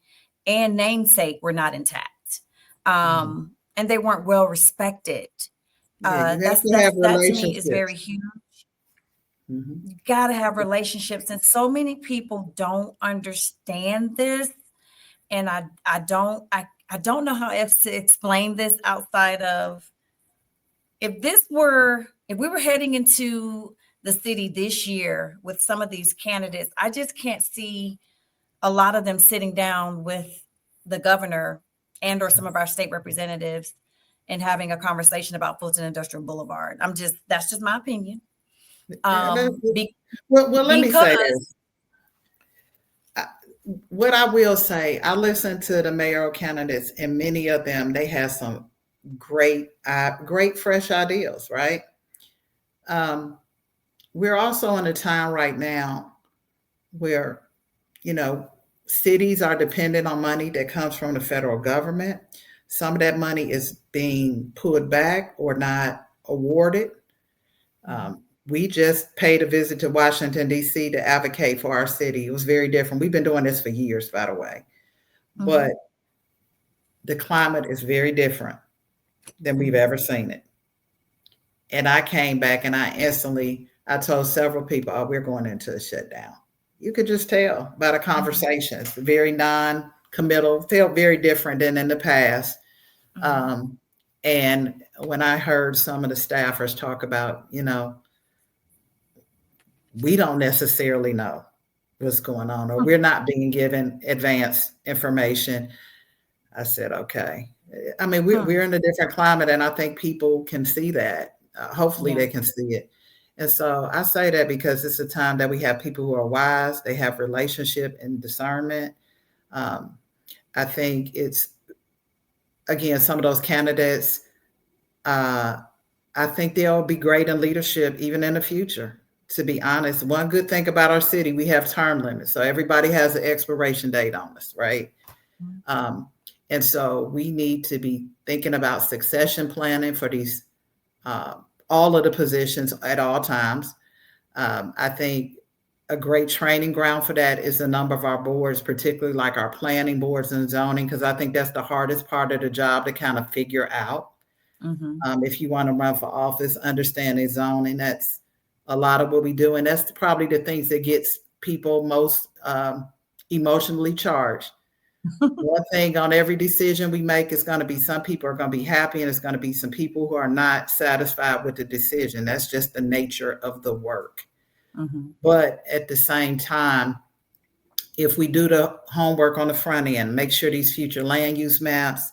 [SPEAKER 1] and namesake were not intact. And they weren't well respected.
[SPEAKER 2] Yeah,
[SPEAKER 1] that to me is very huge.
[SPEAKER 2] Mm-hmm.
[SPEAKER 1] You got to have relationships, and so many people don't understand this. And I don't know how else to explain this outside of, if we were heading into the city this year with some of these candidates, I just can't see a lot of them sitting down with the governor and or some of our state representatives and having a conversation about Fulton Industrial Boulevard. That's just my opinion.
[SPEAKER 2] Well, let me say this. What I will say, I listened to the mayoral candidates, and many of them, they have some great fresh ideas, right? We're also in a time right now where, you know, cities are dependent on money that comes from the federal government. Some of that money is being pulled back or not awarded. We just paid a visit to Washington, D.C. to advocate for our city. It was very different. We've been doing this for years, by the way. But the climate is very different than we've ever seen it. And I came back and I told several people, oh, we're going into a shutdown. You could just tell by the conversations, very non-committal, felt very different than in the past. And when I heard some of the staffers talk about, you know, we don't necessarily know what's going on, or we're not being given advanced information, I said, okay. I mean, we're in a different climate, and I think people can see that. Hopefully they can see it. And so I say that because it's a time that we have people who are wise, they have relationship and discernment. I think it's, again, some of those candidates, I think they'll be great in leadership even in the future. To be honest, one good thing about our city, we have term limits. So everybody has an expiration date on us, right? And so we need to be thinking about succession planning for these, uh, all of the positions at all times. I think a great training ground for that is a number of our boards, particularly like our planning boards and zoning, because I think that's the hardest part of the job to kind of figure out.
[SPEAKER 1] Mm-hmm.
[SPEAKER 2] If you want to run for office, understanding zoning, that's a lot of what we do. And that's probably the things that gets people most emotionally charged. One thing on every decision we make is going to be some people are going to be happy and it's going to be some people who are not satisfied with the decision. That's just the nature of the work.
[SPEAKER 1] Mm-hmm.
[SPEAKER 2] But at the same time, if we do the homework on the front end, make sure these future land use maps,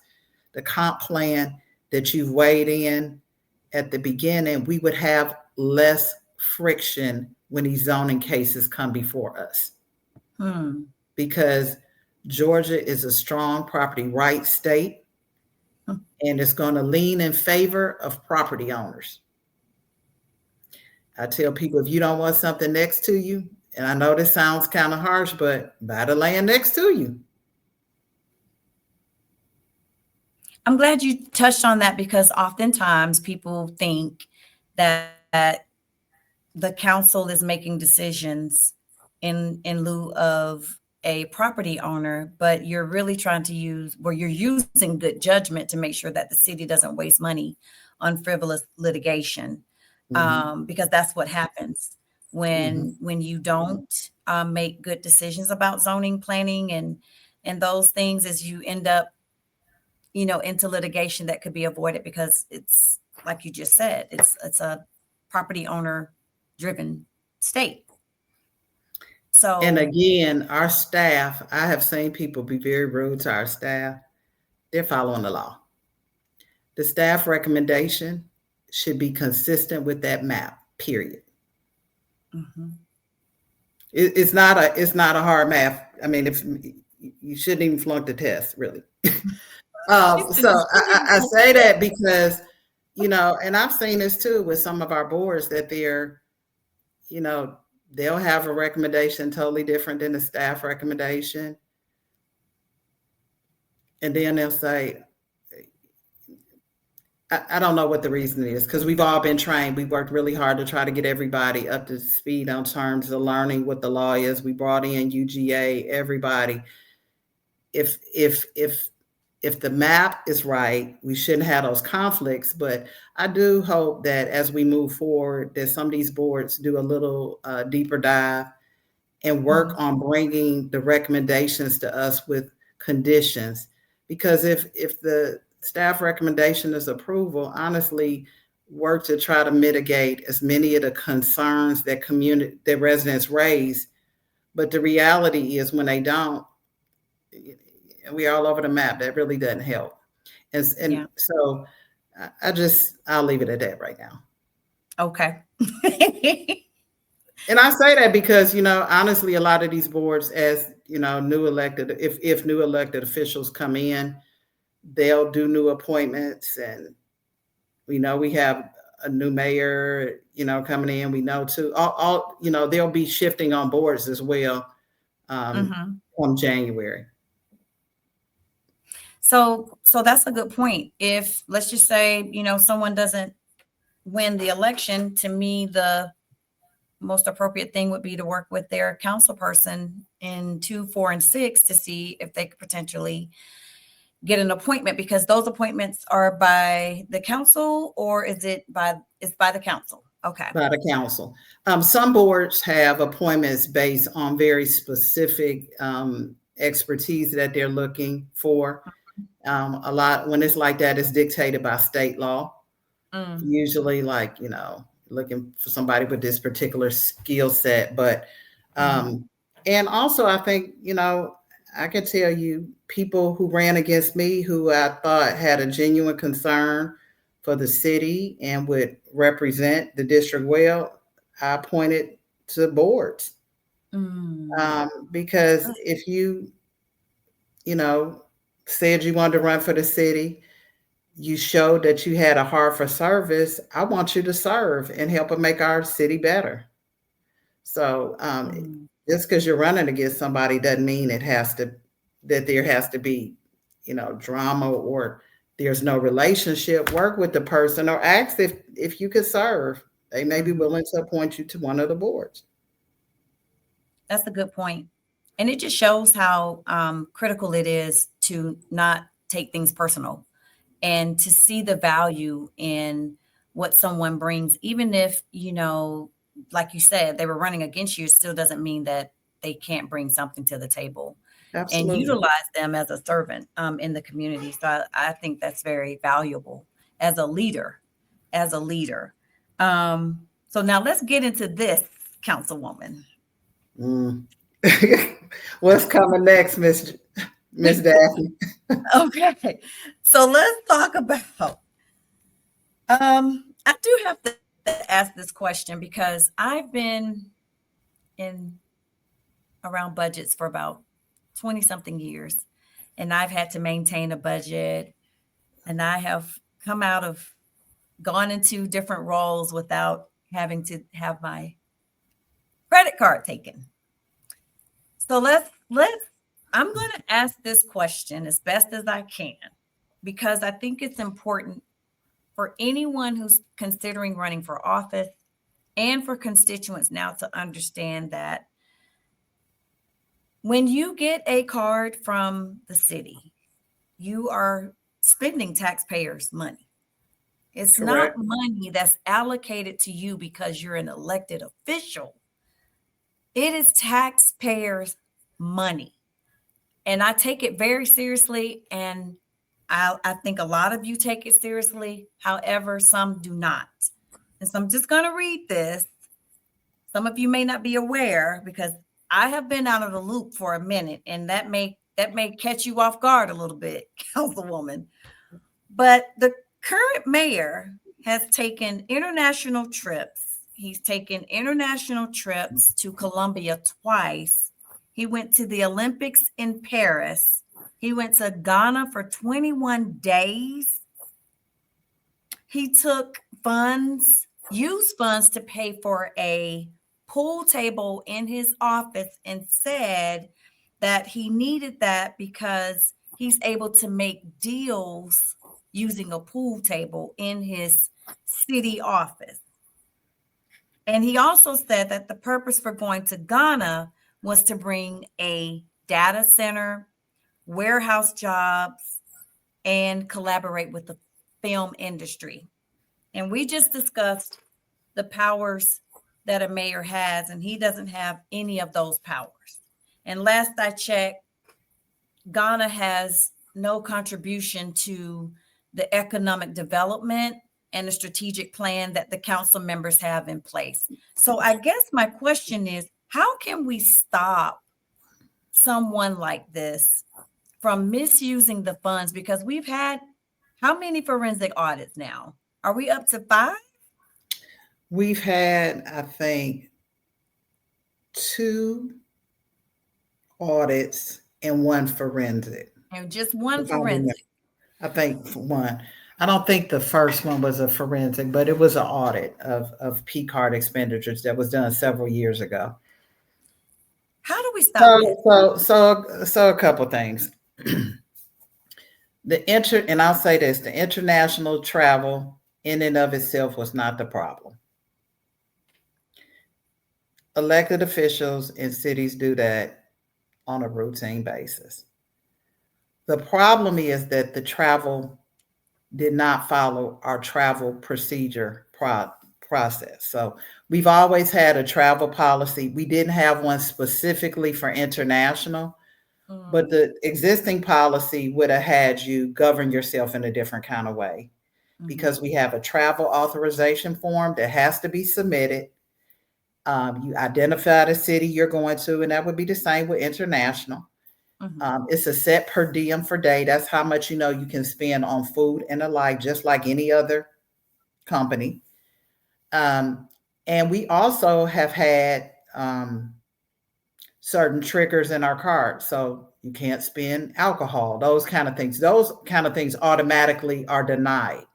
[SPEAKER 2] the comp plan that you've weighed in at the beginning, we would have less friction when these zoning cases come before us. Because Georgia is a strong property rights state and it's going to lean in favor of property owners. I tell people, if you don't want something next to you, and I know this sounds kind of harsh, but buy the land next to you.
[SPEAKER 1] I'm glad you touched on that because oftentimes people think that the council is making decisions in lieu of a property owner, but you're really trying to use, where you're using good judgment to make sure that the city doesn't waste money on frivolous litigation. Because that's what happens when you don't make good decisions about zoning, planning, and those things, is you end up, into litigation that could be avoided because it's like you just said, it's a property owner driven state. So,
[SPEAKER 2] And again, our staff, I have seen people be very rude to our staff. They're following the law. The staff recommendation should be consistent with that map, period. It's not a hard math. I mean, if you shouldn't even flunk the test, really. So I say that because, and I've seen this too with some of our boards that they're, they'll have a recommendation totally different than the staff recommendation. And then they'll say, I don't know what the reason is, because we've all been trained. We worked really hard to try to get everybody up to speed on terms of learning what the law is. We brought in UGA, everybody. If the map is right, we shouldn't have those conflicts. But I do hope that as we move forward, that some of these boards do a little deeper dive and work on bringing the recommendations to us with conditions. Because if the staff recommendation is approval, honestly, work to try to mitigate as many of the concerns that residents raise. But the reality is when they don't, we're all over the map. That really doesn't help. And so I'll leave it at that right now.
[SPEAKER 1] Okay.
[SPEAKER 2] And I say that because, honestly, a lot of these boards, as new elected, if new elected officials come in, they'll do new appointments. And we know we have a new mayor, coming in. We know too, they'll be shifting on boards as well from January.
[SPEAKER 1] So that's a good point. If, let's just say, someone doesn't win the election, to me, the most appropriate thing would be to work with their council person in 2, 4, and 6 to see if they could potentially get an appointment, because those appointments are by the council, or is it by the council? Okay.
[SPEAKER 2] By the council. Some boards have appointments based on very specific expertise that they're looking for. A lot, when it's like that, it's dictated by state law. Usually looking for somebody with this particular skill set. But, and also I think, I can tell you people who ran against me who I thought had a genuine concern for the city and would represent the district well, I appointed to boards. Because if you said you wanted to run for the city, you showed that you had a heart for service, I want you to serve and help make our city better. So just because you're running against somebody doesn't mean that there has to be, drama or there's no relationship, work with the person or ask if you could serve. They may be
[SPEAKER 1] Mhm.
[SPEAKER 2] willing to appoint you to one of the boards.
[SPEAKER 1] That's a good point. And it just shows how critical it is to not take things personal and to see the value in what someone brings, even if, like you said, they were running against you, it still doesn't mean that they can't bring something to the table and
[SPEAKER 2] Absolutely.
[SPEAKER 1] utilize them as a servant in the community. So I think that's very valuable as a leader, as a leader. So now let's get into this, Councilwoman.
[SPEAKER 2] Mm. What's coming next, Miss Daphne?
[SPEAKER 1] Okay, so let's talk about. I do have to ask this question because I've been in around budgets for about 20 something years, and I've had to maintain a budget, and I have come out of gone into different roles without having to have my credit card taken. So let's I'm going to ask this question as best as I can because I think it's important for anyone who's considering running for office and for constituents now to understand that when you get a card from the city, you are spending taxpayers' money. It's not
[SPEAKER 2] Correct.
[SPEAKER 1] money that's allocated to you because you're an elected official. It is taxpayers' money. And I take it very seriously. And I think a lot of you take it seriously. However, some do not. And so I'm just going to read this. Some of you may not be aware because I have been out of the loop for a minute, and that may catch you off guard a little bit, Councilwoman. But the current mayor has taken international trips. He's taken international trips to Colombia twice. He went to the Olympics in Paris. He went to Ghana for 21 days. He took used funds to pay for a pool table in his office and said that he needed that because he's able to make deals using a pool table in his city office. And he also said that the purpose for going to Ghana was to bring a data center, warehouse jobs, and collaborate with the film industry. And we just discussed the powers that a mayor has, and he doesn't have any of those powers. And last I checked, Ghana has no contribution to the economic development and the strategic plan that the council members have in place. So I guess my question is, how can we stop someone like this from misusing the funds? Because we've had how many forensic audits now? Are we up to 5?
[SPEAKER 2] We've had, I think, two audits and one forensic.
[SPEAKER 1] And just one
[SPEAKER 2] If I remember,
[SPEAKER 1] forensic.
[SPEAKER 2] I think one. I don't think the first one was a forensic, but it was an audit of P card expenditures that was done several years ago.
[SPEAKER 1] How do we stop this?
[SPEAKER 2] So a couple things. And I'll say this: the international travel in and of itself was not the problem. Elected officials in cities do that on a routine basis. The problem is that the travel did not follow our travel procedure process. So we've always had a travel policy. We didn't have one specifically for international, but
[SPEAKER 1] Mm,
[SPEAKER 2] the existing policy would have had you govern yourself in a different kind of way
[SPEAKER 1] mhm,
[SPEAKER 2] because we have a travel authorization form that has to be submitted. You identify the city you're going to, and that would be the same with international.
[SPEAKER 1] mhm,
[SPEAKER 2] It's a set per diem for day. That's how much you can spend on food and the like, just like any other company. Um, and we also have had certain triggers in our card. So you can't spend alcohol, those kind of things. Those kind of things automatically are denied.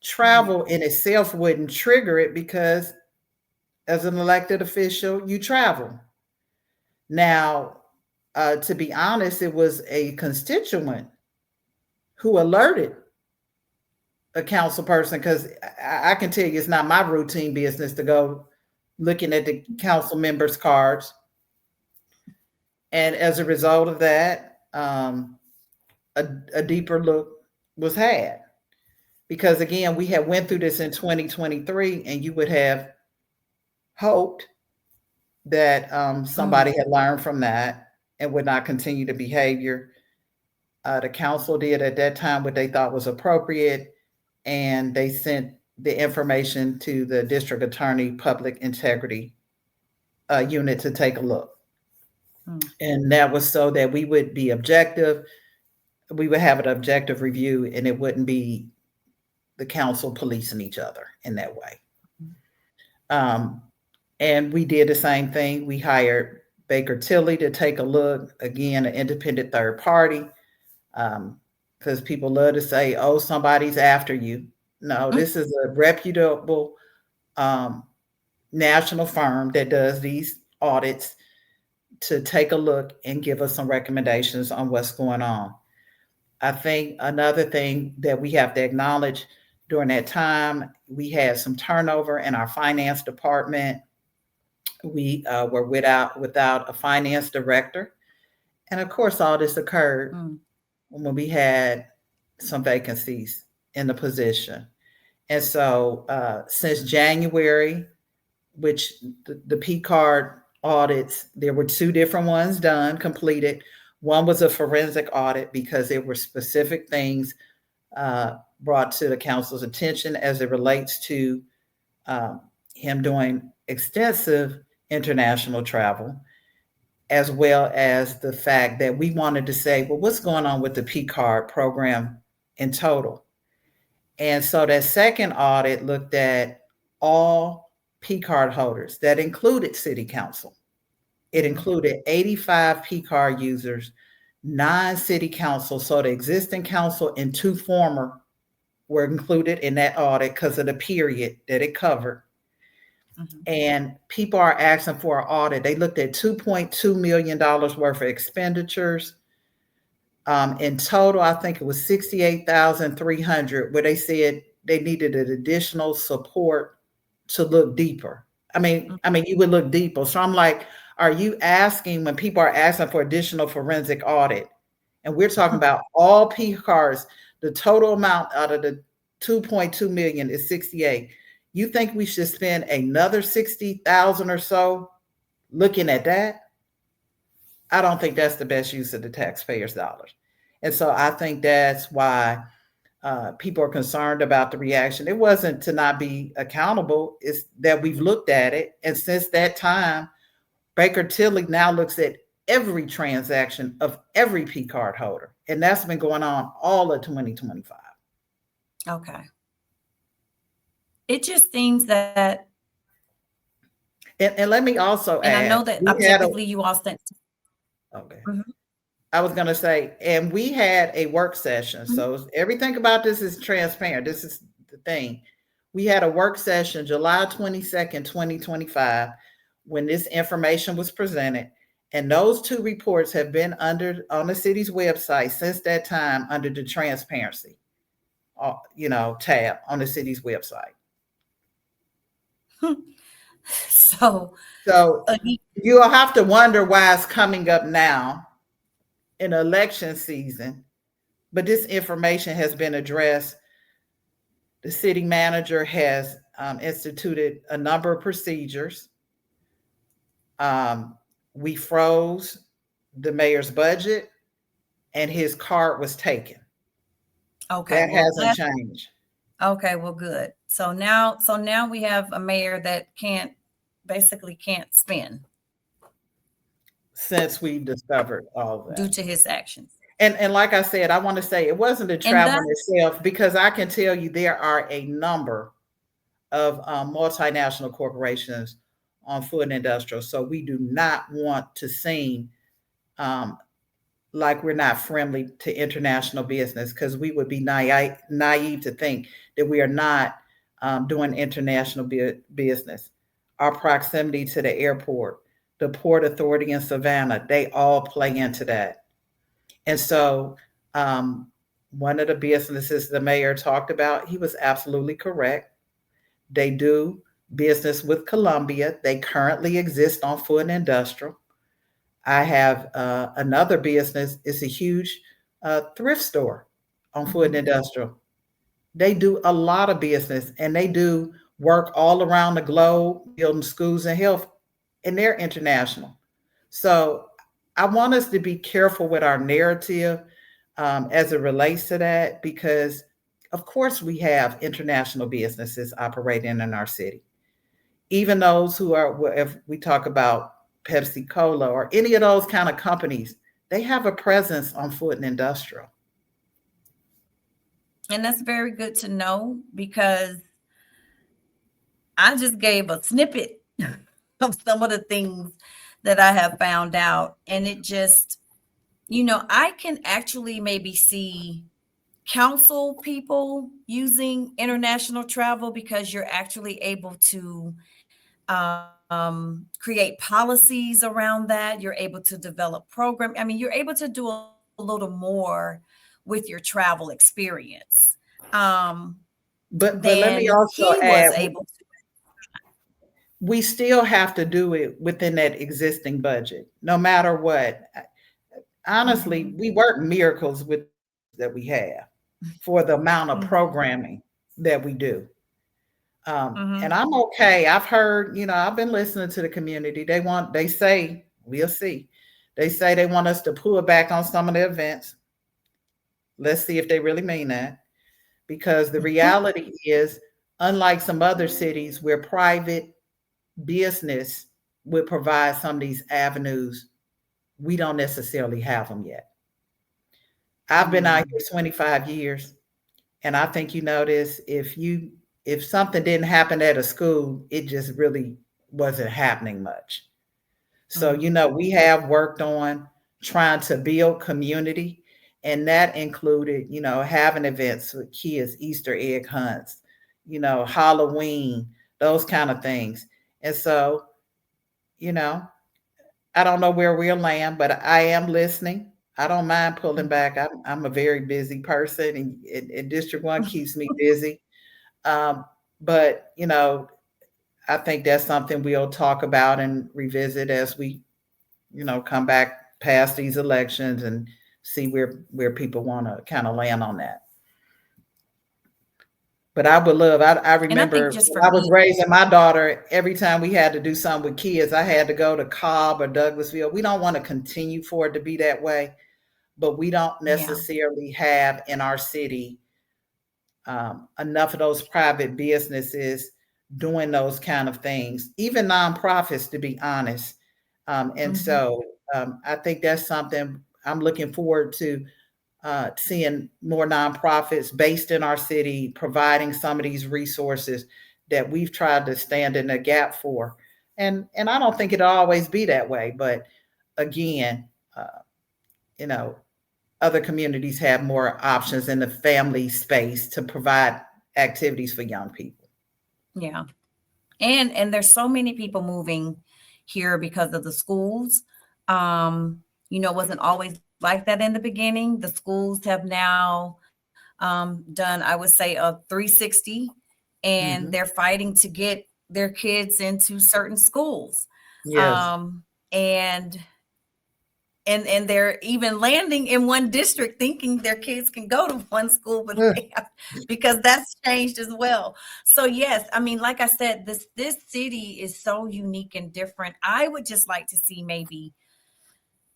[SPEAKER 1] mhm,
[SPEAKER 2] Travel in itself wouldn't trigger it because as an elected official, you travel. Now, to be honest, it was a constituent who alerted a council person, because I can tell you it's not my routine business to go looking at the council members' cards. And as a result of that, a deeper look was had. Because again, we had went through this in 2023, and you would have hoped that somebody had learned from that and would not continue the behavior. The council did at that time what they thought was appropriate, and they sent the information to the district attorney public integrity unit to take a look. And that was so that we would be objective. We would have an objective review, and it wouldn't be the council policing each other in that way. And we did the same thing. We hired Baker Tilly to take a look, again, an independent third party, because people love to say, oh, somebody's after you. No, this is a reputable national firm that does these audits to take a look and give us some recommendations on what's going on. I think another thing that we have to acknowledge, during that time, we had some turnover in our finance department. We were without a finance director. And of course, all this occurred when we had some vacancies in the position. And so since January, which the P card audits, there were 2 different ones done, completed. One was a forensic audit because there were specific things brought to the council's attention as it relates to him doing extensive international travel, as well as the fact that we wanted to say, well, what's going on with the P card program in total? And so that second audit looked at all P card holders. That included city council. It included 85 P card users, 9 city council. So the existing council and 2 former were included in that audit because of the period that it covered. And people are asking for an audit. They looked at $2.2 million worth of expenditures. In total, I think it was $68,300, where they said they needed an additional support to look deeper. I mean, you would look deeper. So I'm like, are you asking, when people are asking for additional forensic audit, and we're talking about all P cards, the total amount out of the 2.2 million is 68. You think we should spend another 60,000 or so looking at that? I don't think that's the best use of the taxpayers' dollars. And so I think that's why people are concerned about the reaction. It wasn't to not be accountable. It's that we've looked at it. And since that time, Baker Tilly now looks at every transaction of every P card holder. And that's been going on all of 2025.
[SPEAKER 1] Okay. It just seems that.
[SPEAKER 2] And let me also add.
[SPEAKER 1] And I know that objectively you all sent.
[SPEAKER 2] Okay. I was going to say, and we had a work session. So everything about this is transparent. This is the thing. We had a work session July 22nd, 2025, when this information was presented. And those 2 reports have been on the city's website since that time under the transparency, tab on the city's website. So you'll have to wonder why it's coming up now in election season, but this information has been addressed. The city manager has instituted a number of procedures. We froze the mayor's budget, and his card was taken.
[SPEAKER 1] Okay,
[SPEAKER 2] that hasn't changed.
[SPEAKER 1] Okay, well, good. So now we have a mayor that basically can't spend
[SPEAKER 2] since we've discovered all of that
[SPEAKER 1] due to his actions.
[SPEAKER 2] And like I said, I want to say it wasn't the travel itself, because I can tell you there are a number of multinational corporations on food and industrial. So we do not want to seem like we're not friendly to international business, because we would be naive to think that we are not doing international business. Our proximity to the airport, the Port Authority in Savannah, they all play into that. And so, um, one of the businesses the mayor talked about, he was absolutely correct. They do business with Columbia. They currently exist on Food and Industrial. I have another business. It's a huge thrift store on Food and
[SPEAKER 1] Mhm.
[SPEAKER 2] Industrial. They do a lot of business and they do work all around the globe, building schools and health, and they're international. So I want us to be careful with our narrative as it relates to that because, of course, we have international businesses operating in our city. Even those who are, if we talk about Pepsi Cola or any of those kind of companies, they have a presence on Food and Industrial.
[SPEAKER 1] And that's very good to know because I just gave a snippet of some of the things that I have found out. And it just, I can actually maybe see council people using international travel because you're actually able to create policies around that. You're able to develop program. I mean, you're able to do a little more with your travel experience
[SPEAKER 2] But
[SPEAKER 1] than
[SPEAKER 2] let me
[SPEAKER 1] he
[SPEAKER 2] also
[SPEAKER 1] was
[SPEAKER 2] add,
[SPEAKER 1] able to.
[SPEAKER 2] we still have to do it within that existing budget, no matter what. Honestly,
[SPEAKER 1] Mhm.
[SPEAKER 2] we work miracles with that we have for the amount of
[SPEAKER 1] Mhm.
[SPEAKER 2] programming that we do. And
[SPEAKER 1] Mhm.
[SPEAKER 2] I'm okay. I've heard, I've been listening to the community. They say, we'll see. They say they want us to pull back on some of the events. Let's see if they really mean that. Because the reality is, unlike some other cities where private business would provide some of these avenues, we don't necessarily have them yet. I've been out
[SPEAKER 1] Mm.
[SPEAKER 2] here 25 years, and I think you notice if something didn't happen at a school, it just really wasn't happening much. So,
[SPEAKER 1] Mhm.
[SPEAKER 2] we have worked on trying to build community, and that included, having events with kids, Easter egg hunts, Halloween, those kind of things. And so, you know, I don't know where we'll land, but I am listening. I don't mind pulling
[SPEAKER 1] Mhm.
[SPEAKER 2] back. I'm a very busy person, and District 1 keeps me busy. Um, but, I think that's something we'll talk about and revisit as we come back past these elections and see where people want to kind of land on that. But I would love. I
[SPEAKER 1] And I think
[SPEAKER 2] remember
[SPEAKER 1] just
[SPEAKER 2] when
[SPEAKER 1] for
[SPEAKER 2] I was
[SPEAKER 1] me,
[SPEAKER 2] raising my daughter. Every time we had to do something with kids, I had to go to Cobb or Douglasville. We don't want to continue for it to be that way, but we don't
[SPEAKER 1] yeah.
[SPEAKER 2] necessarily have in our city enough of those private businesses doing those kind of things, even nonprofits, to be honest. And
[SPEAKER 1] Mhm.
[SPEAKER 2] so I think that's something I'm looking forward to seeing more nonprofits based in our city providing some of these resources that we've tried to stand in a gap for. And I don't think it'll always be that way, but again, uh, you know, other communities have more options in the family space to provide activities for young people.
[SPEAKER 1] Yeah. And there's so many people moving here because of the schools. It wasn't always like that in the beginning. The schools have now done, I would say, a 360, and they're
[SPEAKER 2] Hmm.
[SPEAKER 1] fighting to get their kids into certain schools.
[SPEAKER 2] Yes.
[SPEAKER 1] Um, and and they're even landing in one district thinking their kids can go to one school, but
[SPEAKER 2] Ugh.
[SPEAKER 1] they have, because that's changed as well. So yes, I mean, like I said, this city is so unique and different. I would just like to see, maybe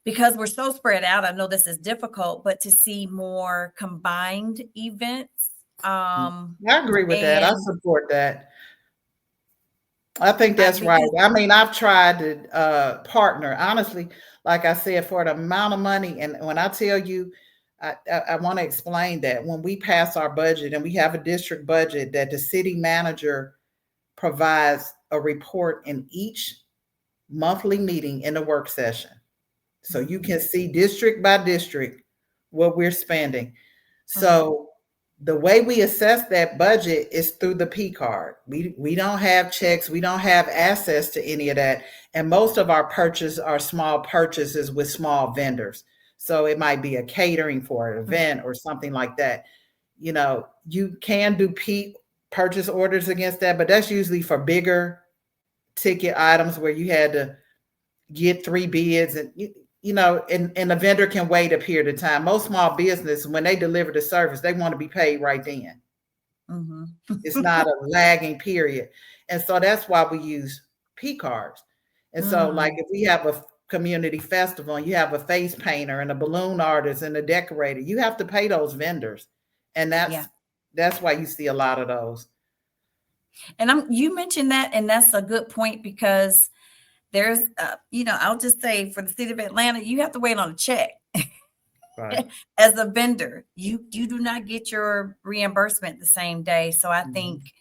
[SPEAKER 1] because we're so spread out, I know this is difficult, but to see more combined events.
[SPEAKER 2] I agree with that. I
[SPEAKER 1] And
[SPEAKER 2] support that. I think
[SPEAKER 1] I
[SPEAKER 2] that's right.
[SPEAKER 1] because
[SPEAKER 2] I mean, I've tried to partner, honestly, like I said, for the amount of money. And when I tell you, I want to explain that when we pass our budget and we have a district budget, that the city manager provides a report in each monthly meeting in the work session. So you
[SPEAKER 1] Mhm.
[SPEAKER 2] can see district by district what we're spending.
[SPEAKER 1] Mhm.
[SPEAKER 2] So The way we assess that budget is through the P card. We don't have checks, we don't have access to any of that. And most of our purchases are small purchases with small vendors. So it might be a catering for an event or something like that. You know, you can do P purchase orders against that, but that's usually for bigger ticket items where you had to get three bids and you know, and the vendor can wait a period of time. Most small business, when they deliver the service, they want to be paid right then.
[SPEAKER 1] Mm-hmm.
[SPEAKER 2] It's not a lagging period. And so that's why we use P cards. And so, like, if we have a community festival and you have a face painter and a balloon artist and a decorator, you have to pay those vendors. And that's why you see a lot of those.
[SPEAKER 1] And you mentioned that, and that's a good point because there's, I'll just say for the city of Atlanta, you have to wait on a check.
[SPEAKER 2] Right.
[SPEAKER 1] As a vendor, you do not get your reimbursement the same day. So I think,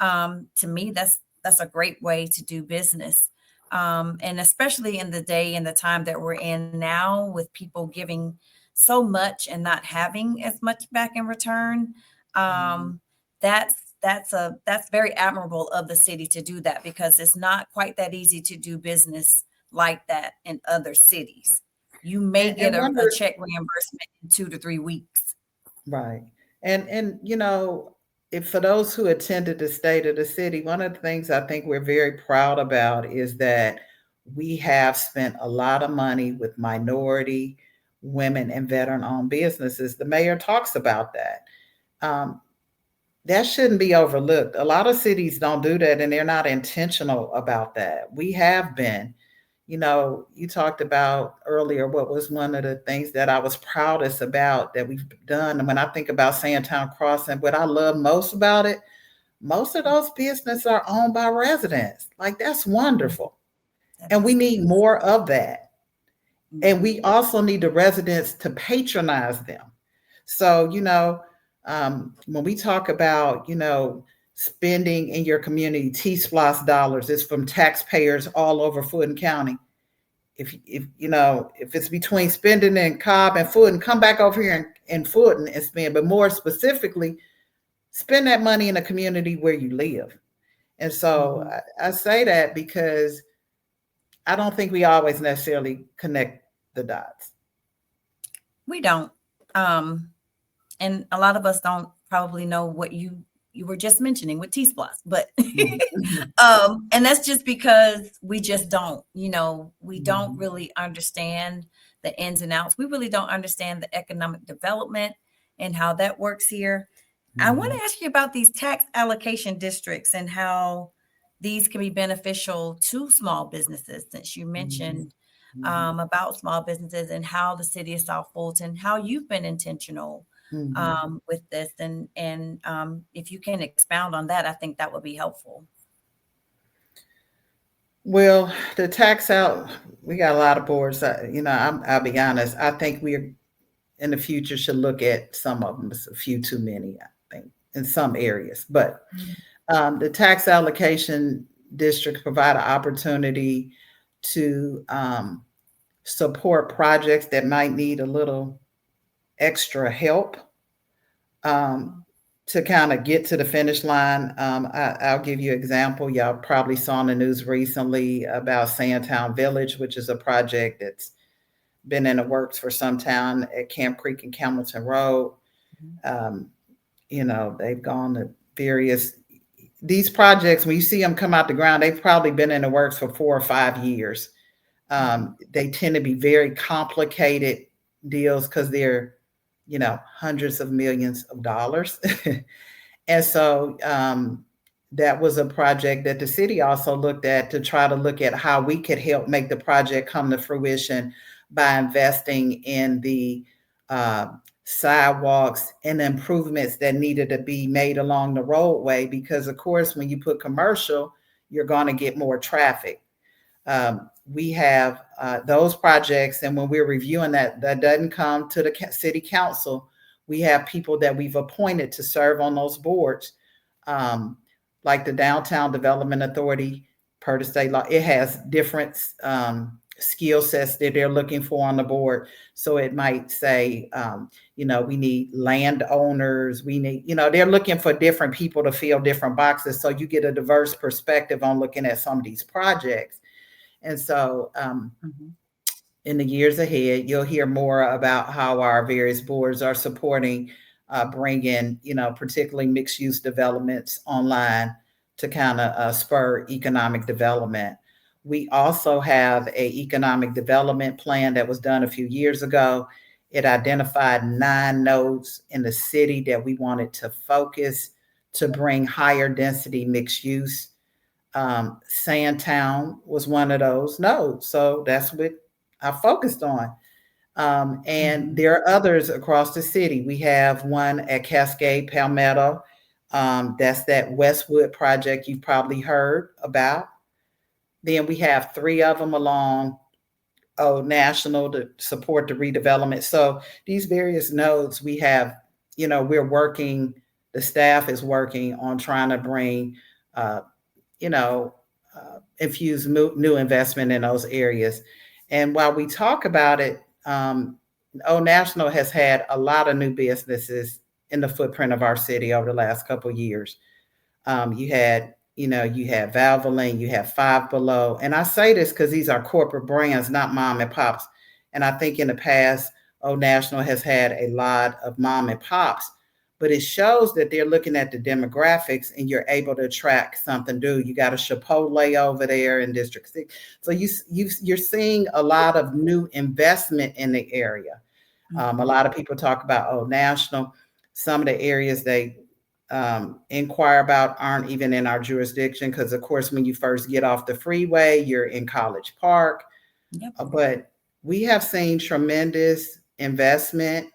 [SPEAKER 1] to me, that's a great way to do business. And especially in the day and the time that we're in now, with people giving so much and not having as much back in return. That's very admirable of the city to do that, because it's not quite that easy to do business like that in other cities. You may get a check reimbursement in 2 to 3 weeks.
[SPEAKER 2] Right. And you know, if for those who attended the State of the City, one of the things I think we're very proud about is that we have spent a lot of money with minority, women, and veteran-owned businesses. The mayor talks about that. That shouldn't be overlooked. A lot of cities don't do that, and they're not intentional about that. We have been. You know, you talked about earlier what was one of the things that I was proudest about that we've done. And when I think about Sandtown Crossing, what I love most about it, most of those businesses are owned by residents. Like, that's wonderful. And we need more of that. And we also need the residents to patronize them. So, you know, when we talk about, you know, spending in your community, T-SPLOS dollars, it's from taxpayers all over Fulton County. If you know, if it's between spending in Cobb and Fulton, come back over here in Fulton and spend, but more specifically, spend that money in a community where you live. And so I say that because I don't think we always necessarily connect the dots.
[SPEAKER 1] We don't. And a lot of us don't probably know what you were just mentioning with T-SPLOS, but and that's just because we just don't, we don't really understand the ins and outs. We really don't understand the economic development and how that works here. I want to ask you about these tax allocation districts and how these can be beneficial to small businesses, since you mentioned about small businesses and how the city of South Fulton, how you've been intentional with this, and if you can expound on that, I think that would be helpful.
[SPEAKER 2] Well, the tax out, we got a lot of boards. I'll be honest. I think we're in the future should look at some of them. It's a few too many, I think, in some areas. But the tax allocation districts provide an opportunity to support projects that might need a little extra help to kind of get to the finish line. I'll give you an example. Y'all probably saw in the news recently about Sandtown Village, which is a project that's been in the works for some time at Camp Creek and Campbellton Road. They've gone to these projects, when you see them come out the ground, they've probably been in the works for 4 or 5 years. They tend to be very complicated deals because they're hundreds of millions of dollars. And so that was a project that the city also looked at to try to look at how we could help make the project come to fruition by investing in the sidewalks and improvements that needed to be made along the roadway. Because, of course, when you put commercial, you're going to get more traffic. We have those projects, and when we're reviewing that doesn't come to the city council. We have people that we've appointed to serve on those boards, like the Downtown Development Authority. Per the state law, it has different skill sets that they're looking for on the board. So it might say, we need landowners. We need, they're looking for different people to fill different boxes. So you get a diverse perspective on looking at some of these projects. And so
[SPEAKER 1] Mhm.
[SPEAKER 2] in the years ahead, you'll hear more about how our various boards are supporting bringing, particularly mixed use developments online to kind of spur economic development. We also have a economic development plan that was done a few years ago. It identified 9 nodes in the city that we wanted to focus to bring higher density mixed use. Sandtown was one of those nodes. So that's what I focused on. And
[SPEAKER 1] Mhm.
[SPEAKER 2] there are others across the city. We have one at Cascade Palmetto. That's that Westwood project you've probably heard about. Then we have 3 of them along Old National to support the redevelopment. So these various nodes we have, we're working, the staff is working on trying to bring uh, infuse new investment in those areas. And while we talk about it, Old National has had a lot of new businesses in the footprint of our city over the last couple of years. You had Valvoline, you have Five Below. And I say this because these are corporate brands, not mom and pops. And I think in the past, Old National has had a lot of mom and pops, but it shows that they're looking at the demographics and you're able to track something new. You got a Chipotle over there in District 6. So you're seeing a lot of new investment in the area. A
[SPEAKER 1] Mhm.
[SPEAKER 2] lot of people talk about Old National. Some of the areas they inquire about aren't even in our jurisdiction because, of course, when you first get off the freeway, you're in College Park.
[SPEAKER 1] Yep.
[SPEAKER 2] But we have seen tremendous investment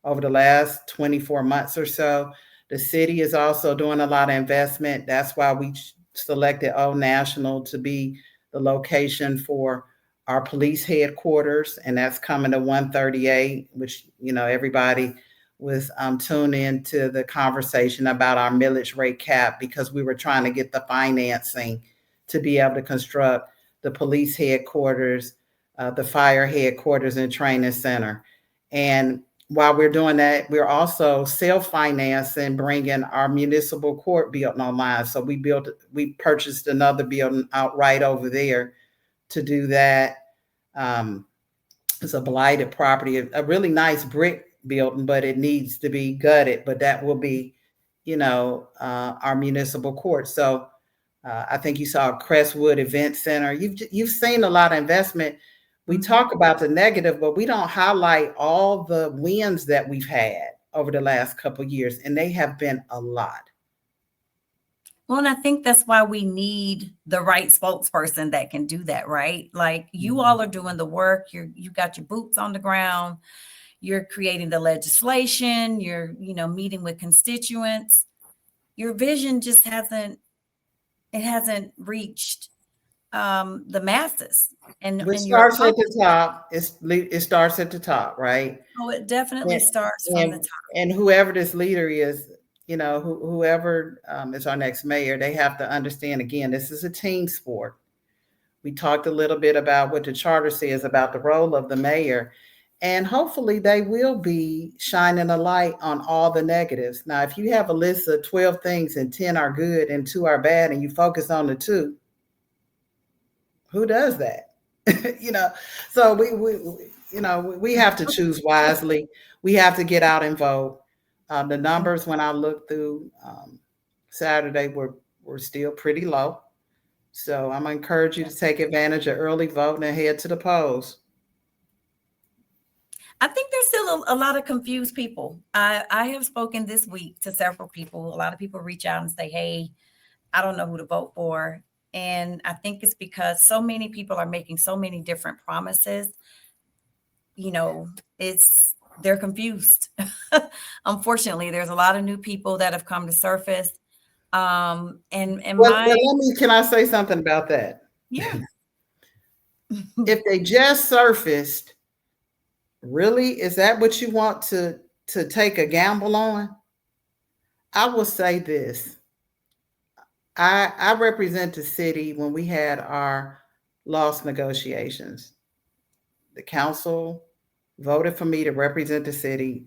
[SPEAKER 2] over the last 24 months or so. The city is also doing a lot of investment. That's why we selected Old National to be the location for our police headquarters, and that's coming to 138, which, everybody was tuned into the conversation about our millage rate cap because we were trying to get the financing to be able to construct the police headquarters, the fire headquarters and training center. And while we're doing that, we're also self-financing, bringing our municipal court building online. So we purchased another building outright over there to do that. Um, it's a blighted property, a really nice brick building, but it needs to be gutted. But that will be, our municipal court. So I think you saw Crestwood Event Center. You've seen a lot of investment. We
[SPEAKER 1] Mhm.
[SPEAKER 2] talk about the negative, but we don't highlight all the wins that we've had over the last couple of years, and they have been a lot.
[SPEAKER 1] Well, and I think that's why we need the right spokesperson that can do that, right? Like you all are doing the work. You got your boots on the ground. You're creating the legislation. You're, meeting with constituents. Your vision just hasn't reached the masses
[SPEAKER 2] Which
[SPEAKER 1] and you're
[SPEAKER 2] starts at the
[SPEAKER 1] accomplishing.
[SPEAKER 2] top. It starts at the top, right?
[SPEAKER 1] Oh, it definitely
[SPEAKER 2] And
[SPEAKER 1] starts from the
[SPEAKER 2] and,
[SPEAKER 1] top.
[SPEAKER 2] and whoever this leader is, whoever is our next mayor, they have to understand again, this is a team sport. We talked a little bit about what the charter says about the role of the mayor, and hopefully they will be shining a light on all the negatives. Now, if you have a list of 12 things and 10 are good and 2 are bad, and you focus on the 2, who does that? you know, so we have to choose wisely. We have to get out and vote. The numbers when I looked through Saturday were still pretty low. So I'm gonna encourage you to take advantage of early voting and head to the polls.
[SPEAKER 1] I think there's still a lot of confused people. I have spoken this week to several people. A lot of people reach out and say, "Hey, I don't know who to vote for." And I think it's because so many people are making so many different promises. You know, they're confused. Unfortunately, there's a lot of new people that have come to surface. And
[SPEAKER 2] Well,
[SPEAKER 1] my
[SPEAKER 2] can I say something about that?
[SPEAKER 1] yeah.
[SPEAKER 2] If they just surfaced, really, is that what you want to take a gamble on? I will say this. I represent the city when we had our loss negotiations. the council voted for me to represent the city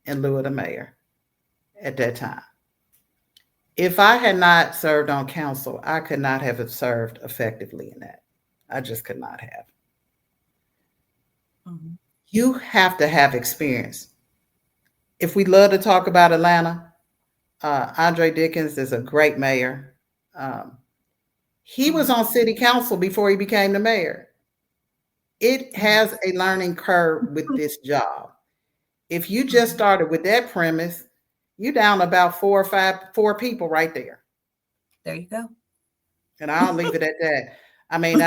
[SPEAKER 2] in lieu of the mayor at that time. If I had not served on council, I could not have served effectively in that. I just could not have.
[SPEAKER 1] Mm-hmm.
[SPEAKER 2] You have to have experience. If we love to talk about Atlanta, Andre Dickens is a great mayor. He was on city council before he became the mayor. It has a learning curve with this job. If you just started with that premise, you're down about four people right there.
[SPEAKER 1] There you go.
[SPEAKER 2] And I'll leave it at that. I mean,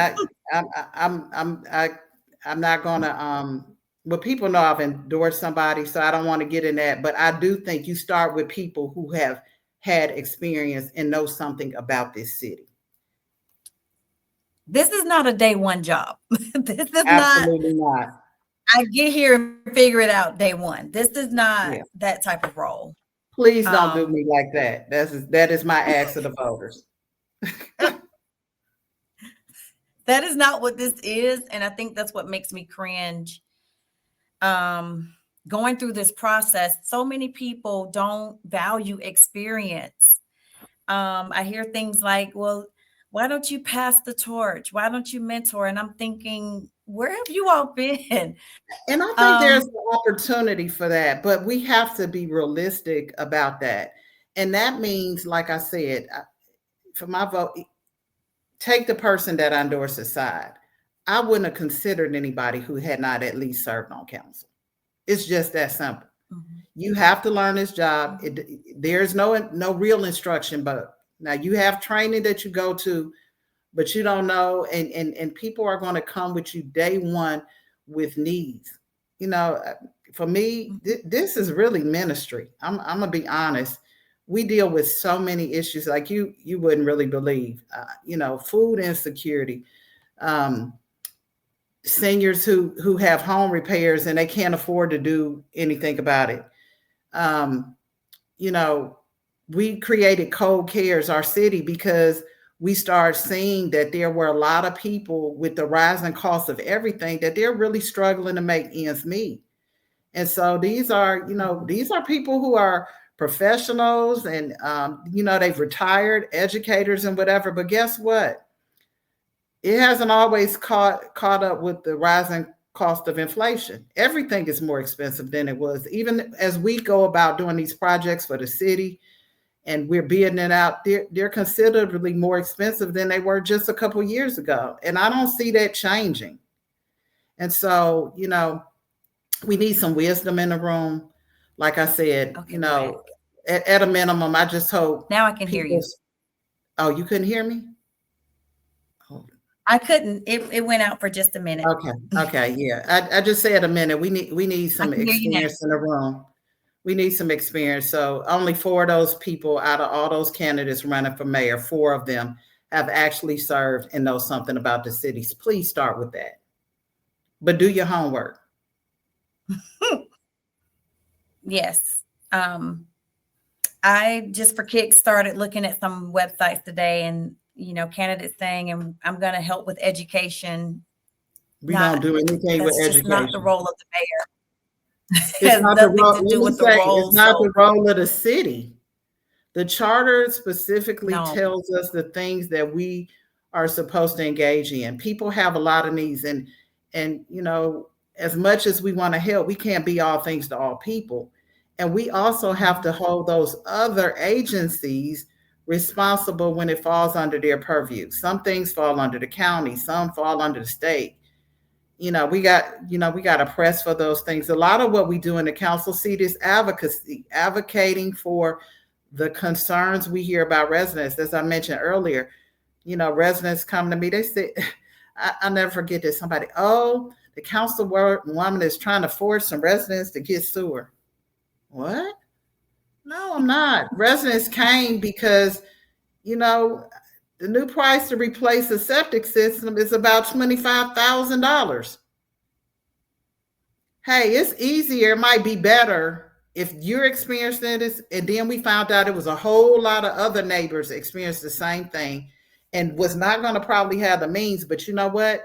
[SPEAKER 2] I'm not gonna. Well, people know I've endorsed somebody, so I don't want to get in that. But I do think you start with people who have had experience and know something about this city.
[SPEAKER 1] This is not a day one job. This is
[SPEAKER 2] Absolutely not.
[SPEAKER 1] I get here and figure it out day one. This is not that type of role.
[SPEAKER 2] Please don't do me like that. That is my ask of the voters.
[SPEAKER 1] That is not what this is. And I think that's what makes me cringe. Going through this process, so many people don't value experience. I hear things like, well, why don't you pass the torch? Why don't you mentor? And I'm thinking, where have you all been?
[SPEAKER 2] And I think there's an opportunity for that, but we have to be realistic about that. And that means, like I said, for my vote, take the person that I endorse aside. I wouldn't have considered anybody who had not at least served on council. It's just that simple. Mm-hmm. You have to learn this job. There's no real instruction, but now you have training that you go to, but you don't know, and people are going to come with you day one with needs. You know, for me, this is really ministry. I'm gonna be honest. We deal with so many issues like you wouldn't really believe. You know, food insecurity, seniors who have home repairs and they can't afford to do anything about it. You know, we created Cold Cares, our city, because we started seeing that there were a lot of people with the rising cost of everything that they're really struggling to make ends meet. And so these are people who are professionals and, they've retired, educators and whatever. But guess what? It hasn't always caught up with the rising cost of inflation. Everything is more expensive than it was. Even as we go about doing these projects for the city, and we're bidding it out, they're considerably more expensive than they were just a couple of years ago. And I don't see that changing. And so, we need some wisdom in the room. Like I said, at a minimum, I just hope.
[SPEAKER 1] Now I can hear you.
[SPEAKER 2] Oh, you couldn't hear me?
[SPEAKER 1] Oh. I couldn't. It went out for just a minute.
[SPEAKER 2] Okay. Yeah. I just said a minute. We need some experience in the room. We need some experience. So only 4 of those people out of all those candidates running for mayor, 4 of them have actually served and know something about the cities. Please start with that. But do your homework.
[SPEAKER 1] Yes. I just for kicks started looking at some websites today and, candidates saying, and I'm going to help with education.
[SPEAKER 2] We don't do anything with education.
[SPEAKER 1] That's not the role of the mayor.
[SPEAKER 2] It's not the role. It's not the role of the city. The charter specifically tells us the things that we are supposed to engage in. People have a lot of needs, and as much as we want to help, we can't be all things to all people, and we also have to hold those other agencies responsible when it falls under their purview. Some things fall under the county, some fall under the state. We got to press for those things. A lot of what we do in the council seat is advocacy, advocating for the concerns we hear about residents. As I mentioned earlier, residents come to me, they say, I'll never forget this. Somebody, the councilwoman is trying to force some residents to get sewer. What? No, I'm not. Residents came because, the new price to replace a septic system is about $25,000. Hey, it's easier. It might be better if you're experiencing this. And then we found out it was a whole lot of other neighbors experienced the same thing and was not going to probably have the means. But you know what?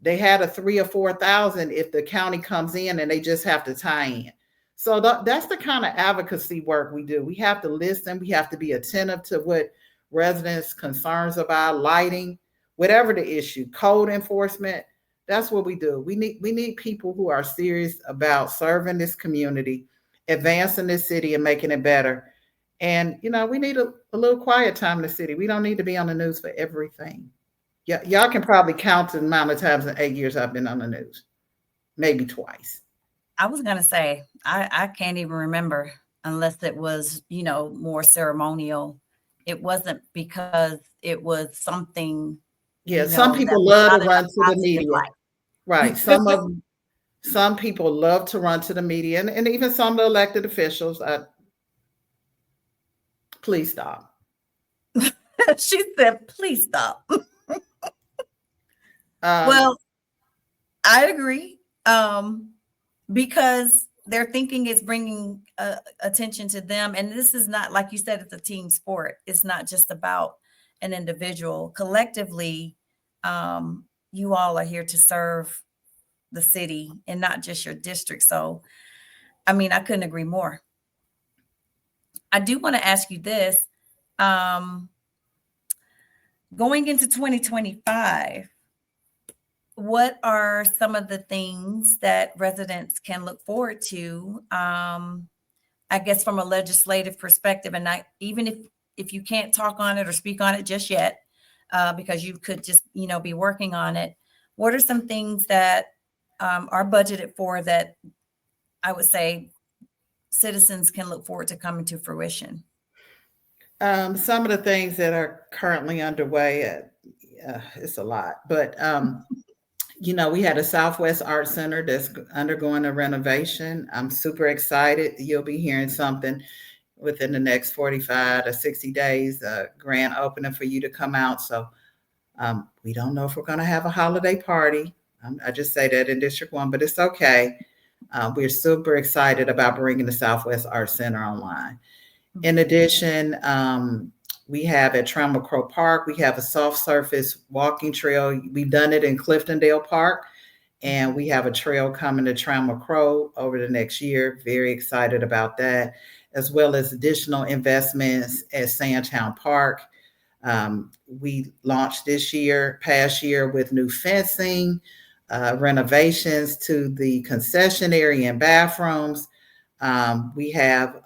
[SPEAKER 2] they had a 3 or 4 thousand if the county comes in and they just have to tie in. So that's the kind of advocacy work we do. We have to listen. We have to be attentive to what residents' concerns about, lighting, whatever the issue, code enforcement. That's what we do. We need people who are serious about serving this community, advancing this city, and making it better. And we need a little quiet time in the city. We don't need to be on the news for everything. Yeah, y'all can probably count the amount of times in 8 years I've been on the news, maybe twice.
[SPEAKER 1] I was gonna say, I can't even remember unless it was, more ceremonial. It wasn't because it was something,
[SPEAKER 2] Yeah, some
[SPEAKER 1] that
[SPEAKER 2] people
[SPEAKER 1] was
[SPEAKER 2] love to
[SPEAKER 1] not in
[SPEAKER 2] run
[SPEAKER 1] a
[SPEAKER 2] to the
[SPEAKER 1] positive
[SPEAKER 2] media, right?
[SPEAKER 1] light.
[SPEAKER 2] Some people love to run to the media, and even some of the elected officials. Please stop.
[SPEAKER 1] She said, please stop.
[SPEAKER 2] Um,
[SPEAKER 1] Well, I agree. Because they're thinking it's bringing attention to them. And this is not, like you said, it's a team sport. It's not just about an individual. Collectively, you all are here to serve the city and not just your district. So, I mean, I couldn't agree more. I do want to ask you this. Um, Going into 2025, what are some of the things that residents can look forward to? I guess from a legislative perspective, and even if you can't talk on it or speak on it just yet, because you could just be working on it. What are some things that are budgeted for that I would say citizens can look forward to coming to fruition?
[SPEAKER 2] some of the things that are currently underway, it's a lot, but we had a Southwest Art Center that's undergoing a renovation. I'm super excited. You'll be hearing something within the next 45 to 60 days, grand opening for you to come out. So we don't know if we're going to have a holiday party. I just say that in District 1, but it's okay. We're super excited about bringing the Southwest Art Center online. In addition, we have at Trammell Crow Park, we have a soft surface walking trail. We've done it in Cliftondale Park, and we have a trail coming to Trammell Crow over the next year. Very excited about that, as well as additional investments at Sandtown Park. We launched past year, with new fencing, renovations to the concession area and bathrooms. We have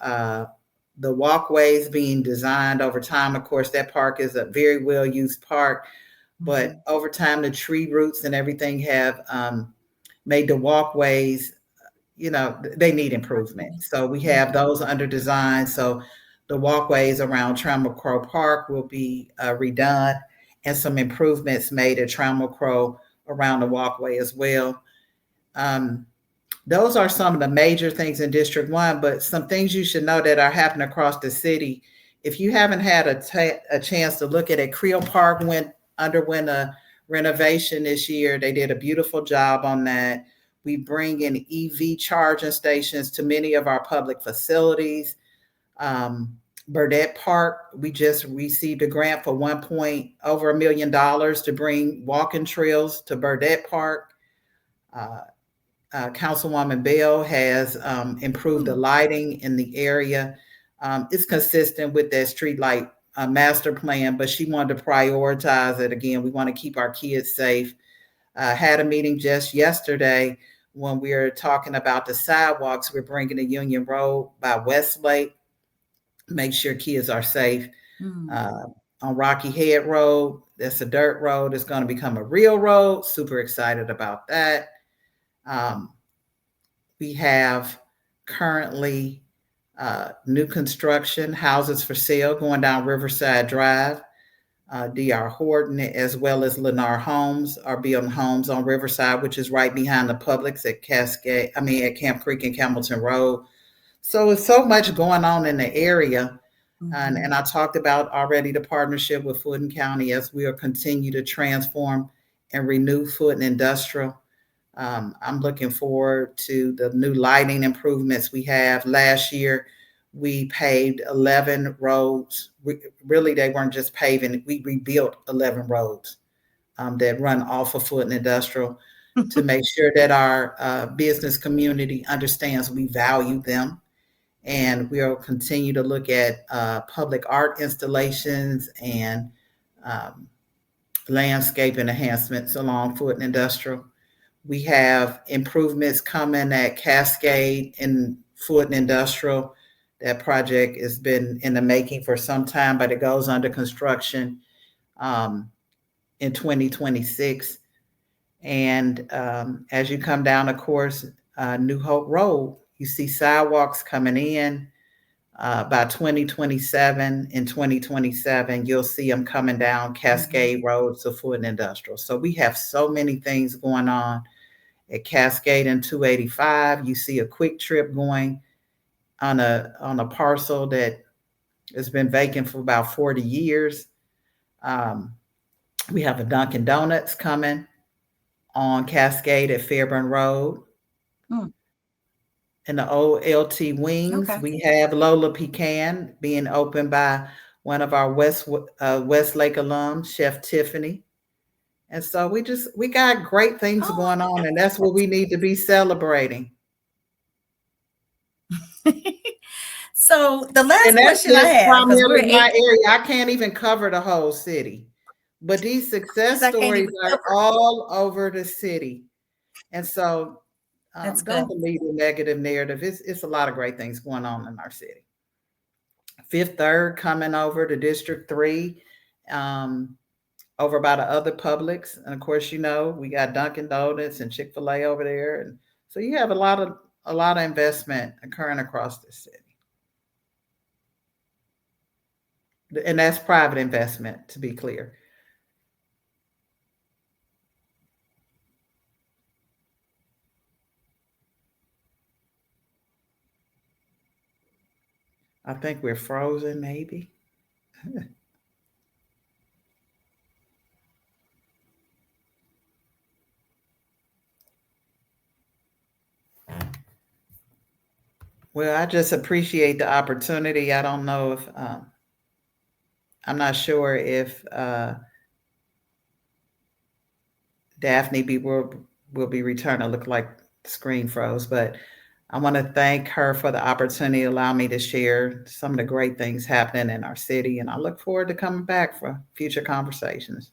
[SPEAKER 2] the walkways being designed over time. Of course, that park is a very well-used park, but over time, the tree roots and everything have made the walkways, they need improvement. So we have those under design. So the walkways around Trammell Crow Park will be redone, and some improvements made at Trammell Crow around the walkway as well. Those are some of the major things in District 1, but some things you should know that are happening across the city. If you haven't had a chance to look at it, Creel Park underwent a renovation this year. They did a beautiful job on that. We bring in EV charging stations to many of our public facilities. Burdette Park, we just received a grant for over $1 million to bring walking trails to Burdette Park. Councilwoman Bell has improved the lighting in the area. It's consistent with that street light master plan, but she wanted to prioritize it. Again, we want to keep our kids safe. Had a meeting just yesterday when we were talking about the sidewalks. We're bringing the Union Road by Westlake, make sure kids are safe. On Rocky Head Road, that's a dirt road. It's going to become a real road. Super excited about that. We have currently new construction, houses for sale going down Riverside Drive. D.R. Horton, as well as Lennar Homes, are building homes on Riverside, which is right behind the Publix at Camp Creek and Campbellton Road. So it's so much going on in the area. And I talked about already the partnership with Fulton County as we will continue to transform and renew Fulton Industrial. I'm looking forward to the new lighting improvements we have. Last year, we paved 11 roads. Really, they weren't just paving. We rebuilt 11 roads that run off of Foot and Industrial to make sure that our business community understands we value them. And we'll continue to look at public art installations and um, landscape enhancements along Foot and Industrial. We have improvements coming at Cascade and Foot and Industrial. That project has been in the making for some time, but it goes under construction um, in 2026. And as you come down, of course, New Hope Road, you see sidewalks coming in. By 2027, in 2027, you'll see them coming down Cascade Road to Foot and Industrial. So we have so many things going on at Cascade and 285. You see a quick trip going on a parcel that has been vacant for about 40 years. We have a Dunkin' Donuts coming on Cascade at Fairburn Road. In the old LT Wings,
[SPEAKER 1] Okay.
[SPEAKER 2] we have Lola Pecan being opened by one of our Westlake alums, Chef Tiffany. And so we got great things
[SPEAKER 1] Oh,
[SPEAKER 2] going on, and that's what we need to be celebrating.
[SPEAKER 1] So the last
[SPEAKER 2] And that's
[SPEAKER 1] question I
[SPEAKER 2] just
[SPEAKER 1] have, because we're
[SPEAKER 2] primarily my
[SPEAKER 1] eight,
[SPEAKER 2] area. I can't even cover the whole city. But these success
[SPEAKER 1] because I can't
[SPEAKER 2] stories
[SPEAKER 1] even
[SPEAKER 2] are
[SPEAKER 1] cover.
[SPEAKER 2] all over the city. And so
[SPEAKER 1] That's
[SPEAKER 2] don't
[SPEAKER 1] good.
[SPEAKER 2] believe the negative narrative. It's a lot of great things going on in our city. Fifth Third coming over to District 3, over by the other Publix. And of course, we got Dunkin' Donuts and Chick-fil-A over there. And so you have a lot of investment occurring across the city. And that's private investment, to be clear. I think we're frozen, maybe. Well, I just appreciate the opportunity. I don't know if I'm not sure if Daphne will be returning. Look like the screen froze, but I want to thank her for the opportunity to allow me to share some of the great things happening in our city, and I look forward to coming back for future conversations.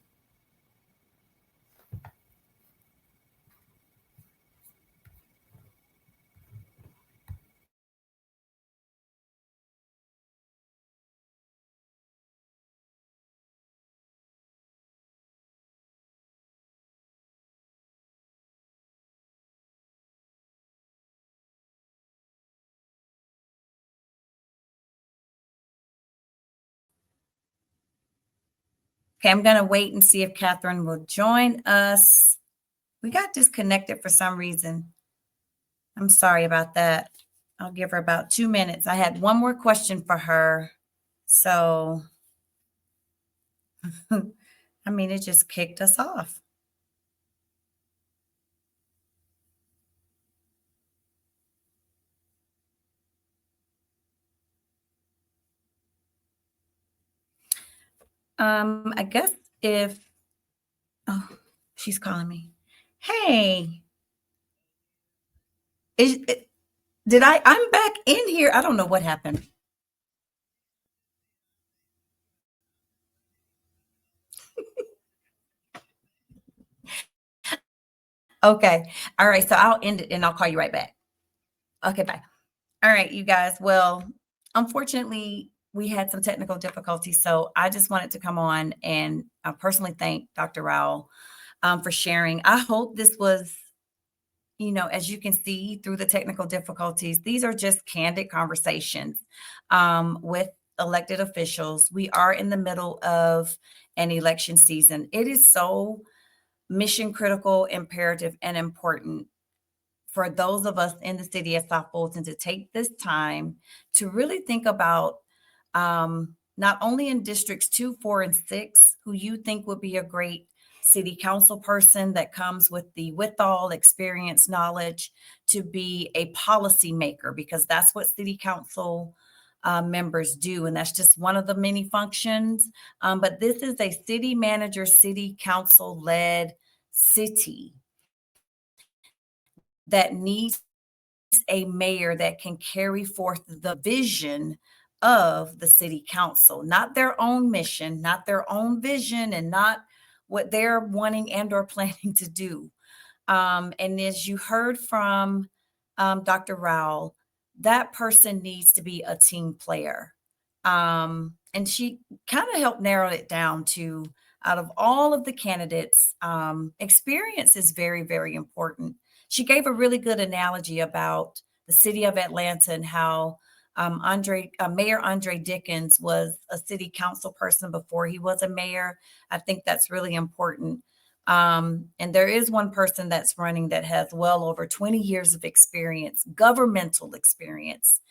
[SPEAKER 1] Okay, I'm going to wait and see if Catherine will join us. We got disconnected for some reason. I'm sorry about that. I'll give her about 2 minutes. I had one more question for her. So, I mean, it just kicked us off. I guess if, oh, she's calling me. Hey, I'm back in here. I don't know what happened. Okay. All right. So I'll end it and I'll call you right back. Okay. Bye. All right, you guys. Well, unfortunately, we had some technical difficulties. So I just wanted to come on and personally thank Dr. Rowell for sharing. I hope this was, as you can see through the technical difficulties, these are just candid conversations with elected officials. We are in the middle of an election season. It is so mission critical, imperative, and important for those of us in the city of South Fulton to take this time to really think about not only in districts 2, 4, and 6, who you think would be a great city council person that comes with the withal experience, knowledge to be a policy maker, because that's what city council members do. And that's just one of the many functions. But this is a city manager, city council led city that needs a mayor that can carry forth the vision of the city council, not their own mission, not their own vision, and not what they're wanting and or planning to do. And as you heard from Dr. Rowell, that person needs to be a team player. And she kind of helped narrow it down to, out of all of the candidates, experience is very, very important. She gave a really good analogy about the city of Atlanta and how Mayor Andre Dickens was a city council person before he was a mayor. I think that's really important. And there is one person that's running that has well over 20 years of experience, governmental experience.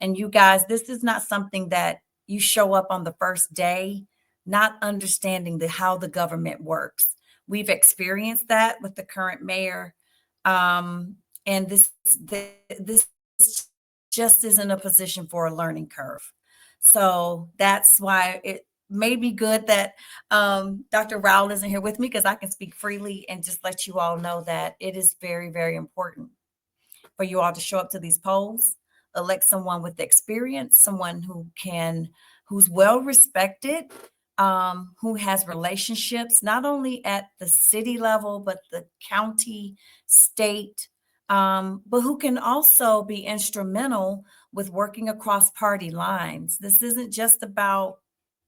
[SPEAKER 1] And you guys, this is not something that you show up on the first day, not understanding how the government works. We've experienced that with the current mayor. And this just isn't a position for a learning curve. So that's why it may be good that Dr. Rowell isn't here with me, because I can speak freely and just let you all know that it is very, very important for you all to show up to these polls, elect someone with experience, someone who's well respected, who has relationships, not only at the city level, but the county, state, but who can also be instrumental with working across party lines. This isn't just about,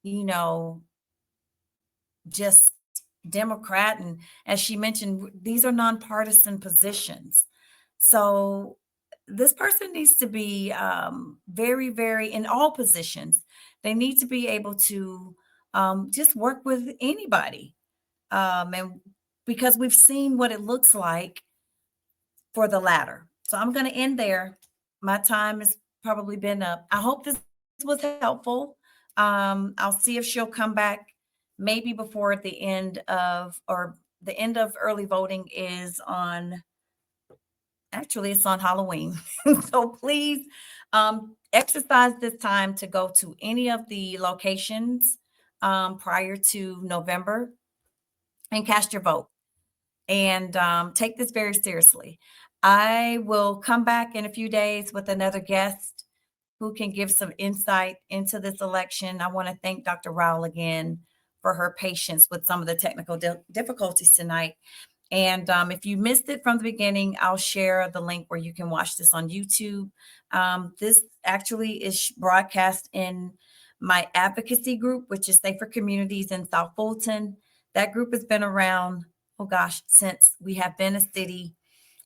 [SPEAKER 1] you know, just Democrat. And as she mentioned, these are nonpartisan positions. So this person needs to be very, very, in all positions, they need to be able to just work with anybody. And because we've seen what it looks like for the latter. So I'm going to end there. My time has probably been up. I hope this was helpful. I'll see if she'll come back maybe before the end of, or the end of early voting is on, actually, it's on Halloween. So please exercise this time to go to any of the locations prior to November and cast your vote. And take this very seriously. I will come back in a few days with another guest who can give some insight into this election. I want to thank Dr. Rowell again for her patience with some of the technical difficulties tonight. And if you missed it from the beginning, I'll share the link where you can watch this on YouTube. This actually is broadcast in my advocacy group, which is Safer Communities in South Fulton. That group has been around, oh gosh, since we have been a city.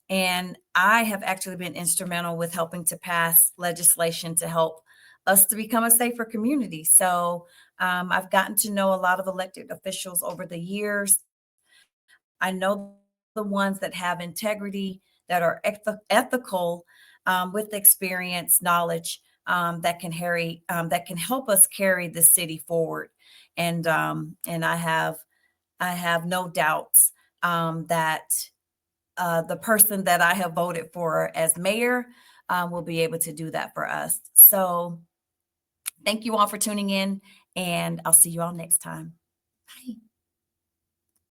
[SPEAKER 1] And I have actually been instrumental with helping to pass legislation to help us to become a safer community. So I've gotten to know a lot of elected officials over the years. I know the ones that have integrity, that are ethical, with experience, knowledge, that can help us carry the city forward. And I have no doubts that the person that I have voted for as mayor will be able to do that for us. So thank you all for tuning in, and I'll see you all next time. Bye.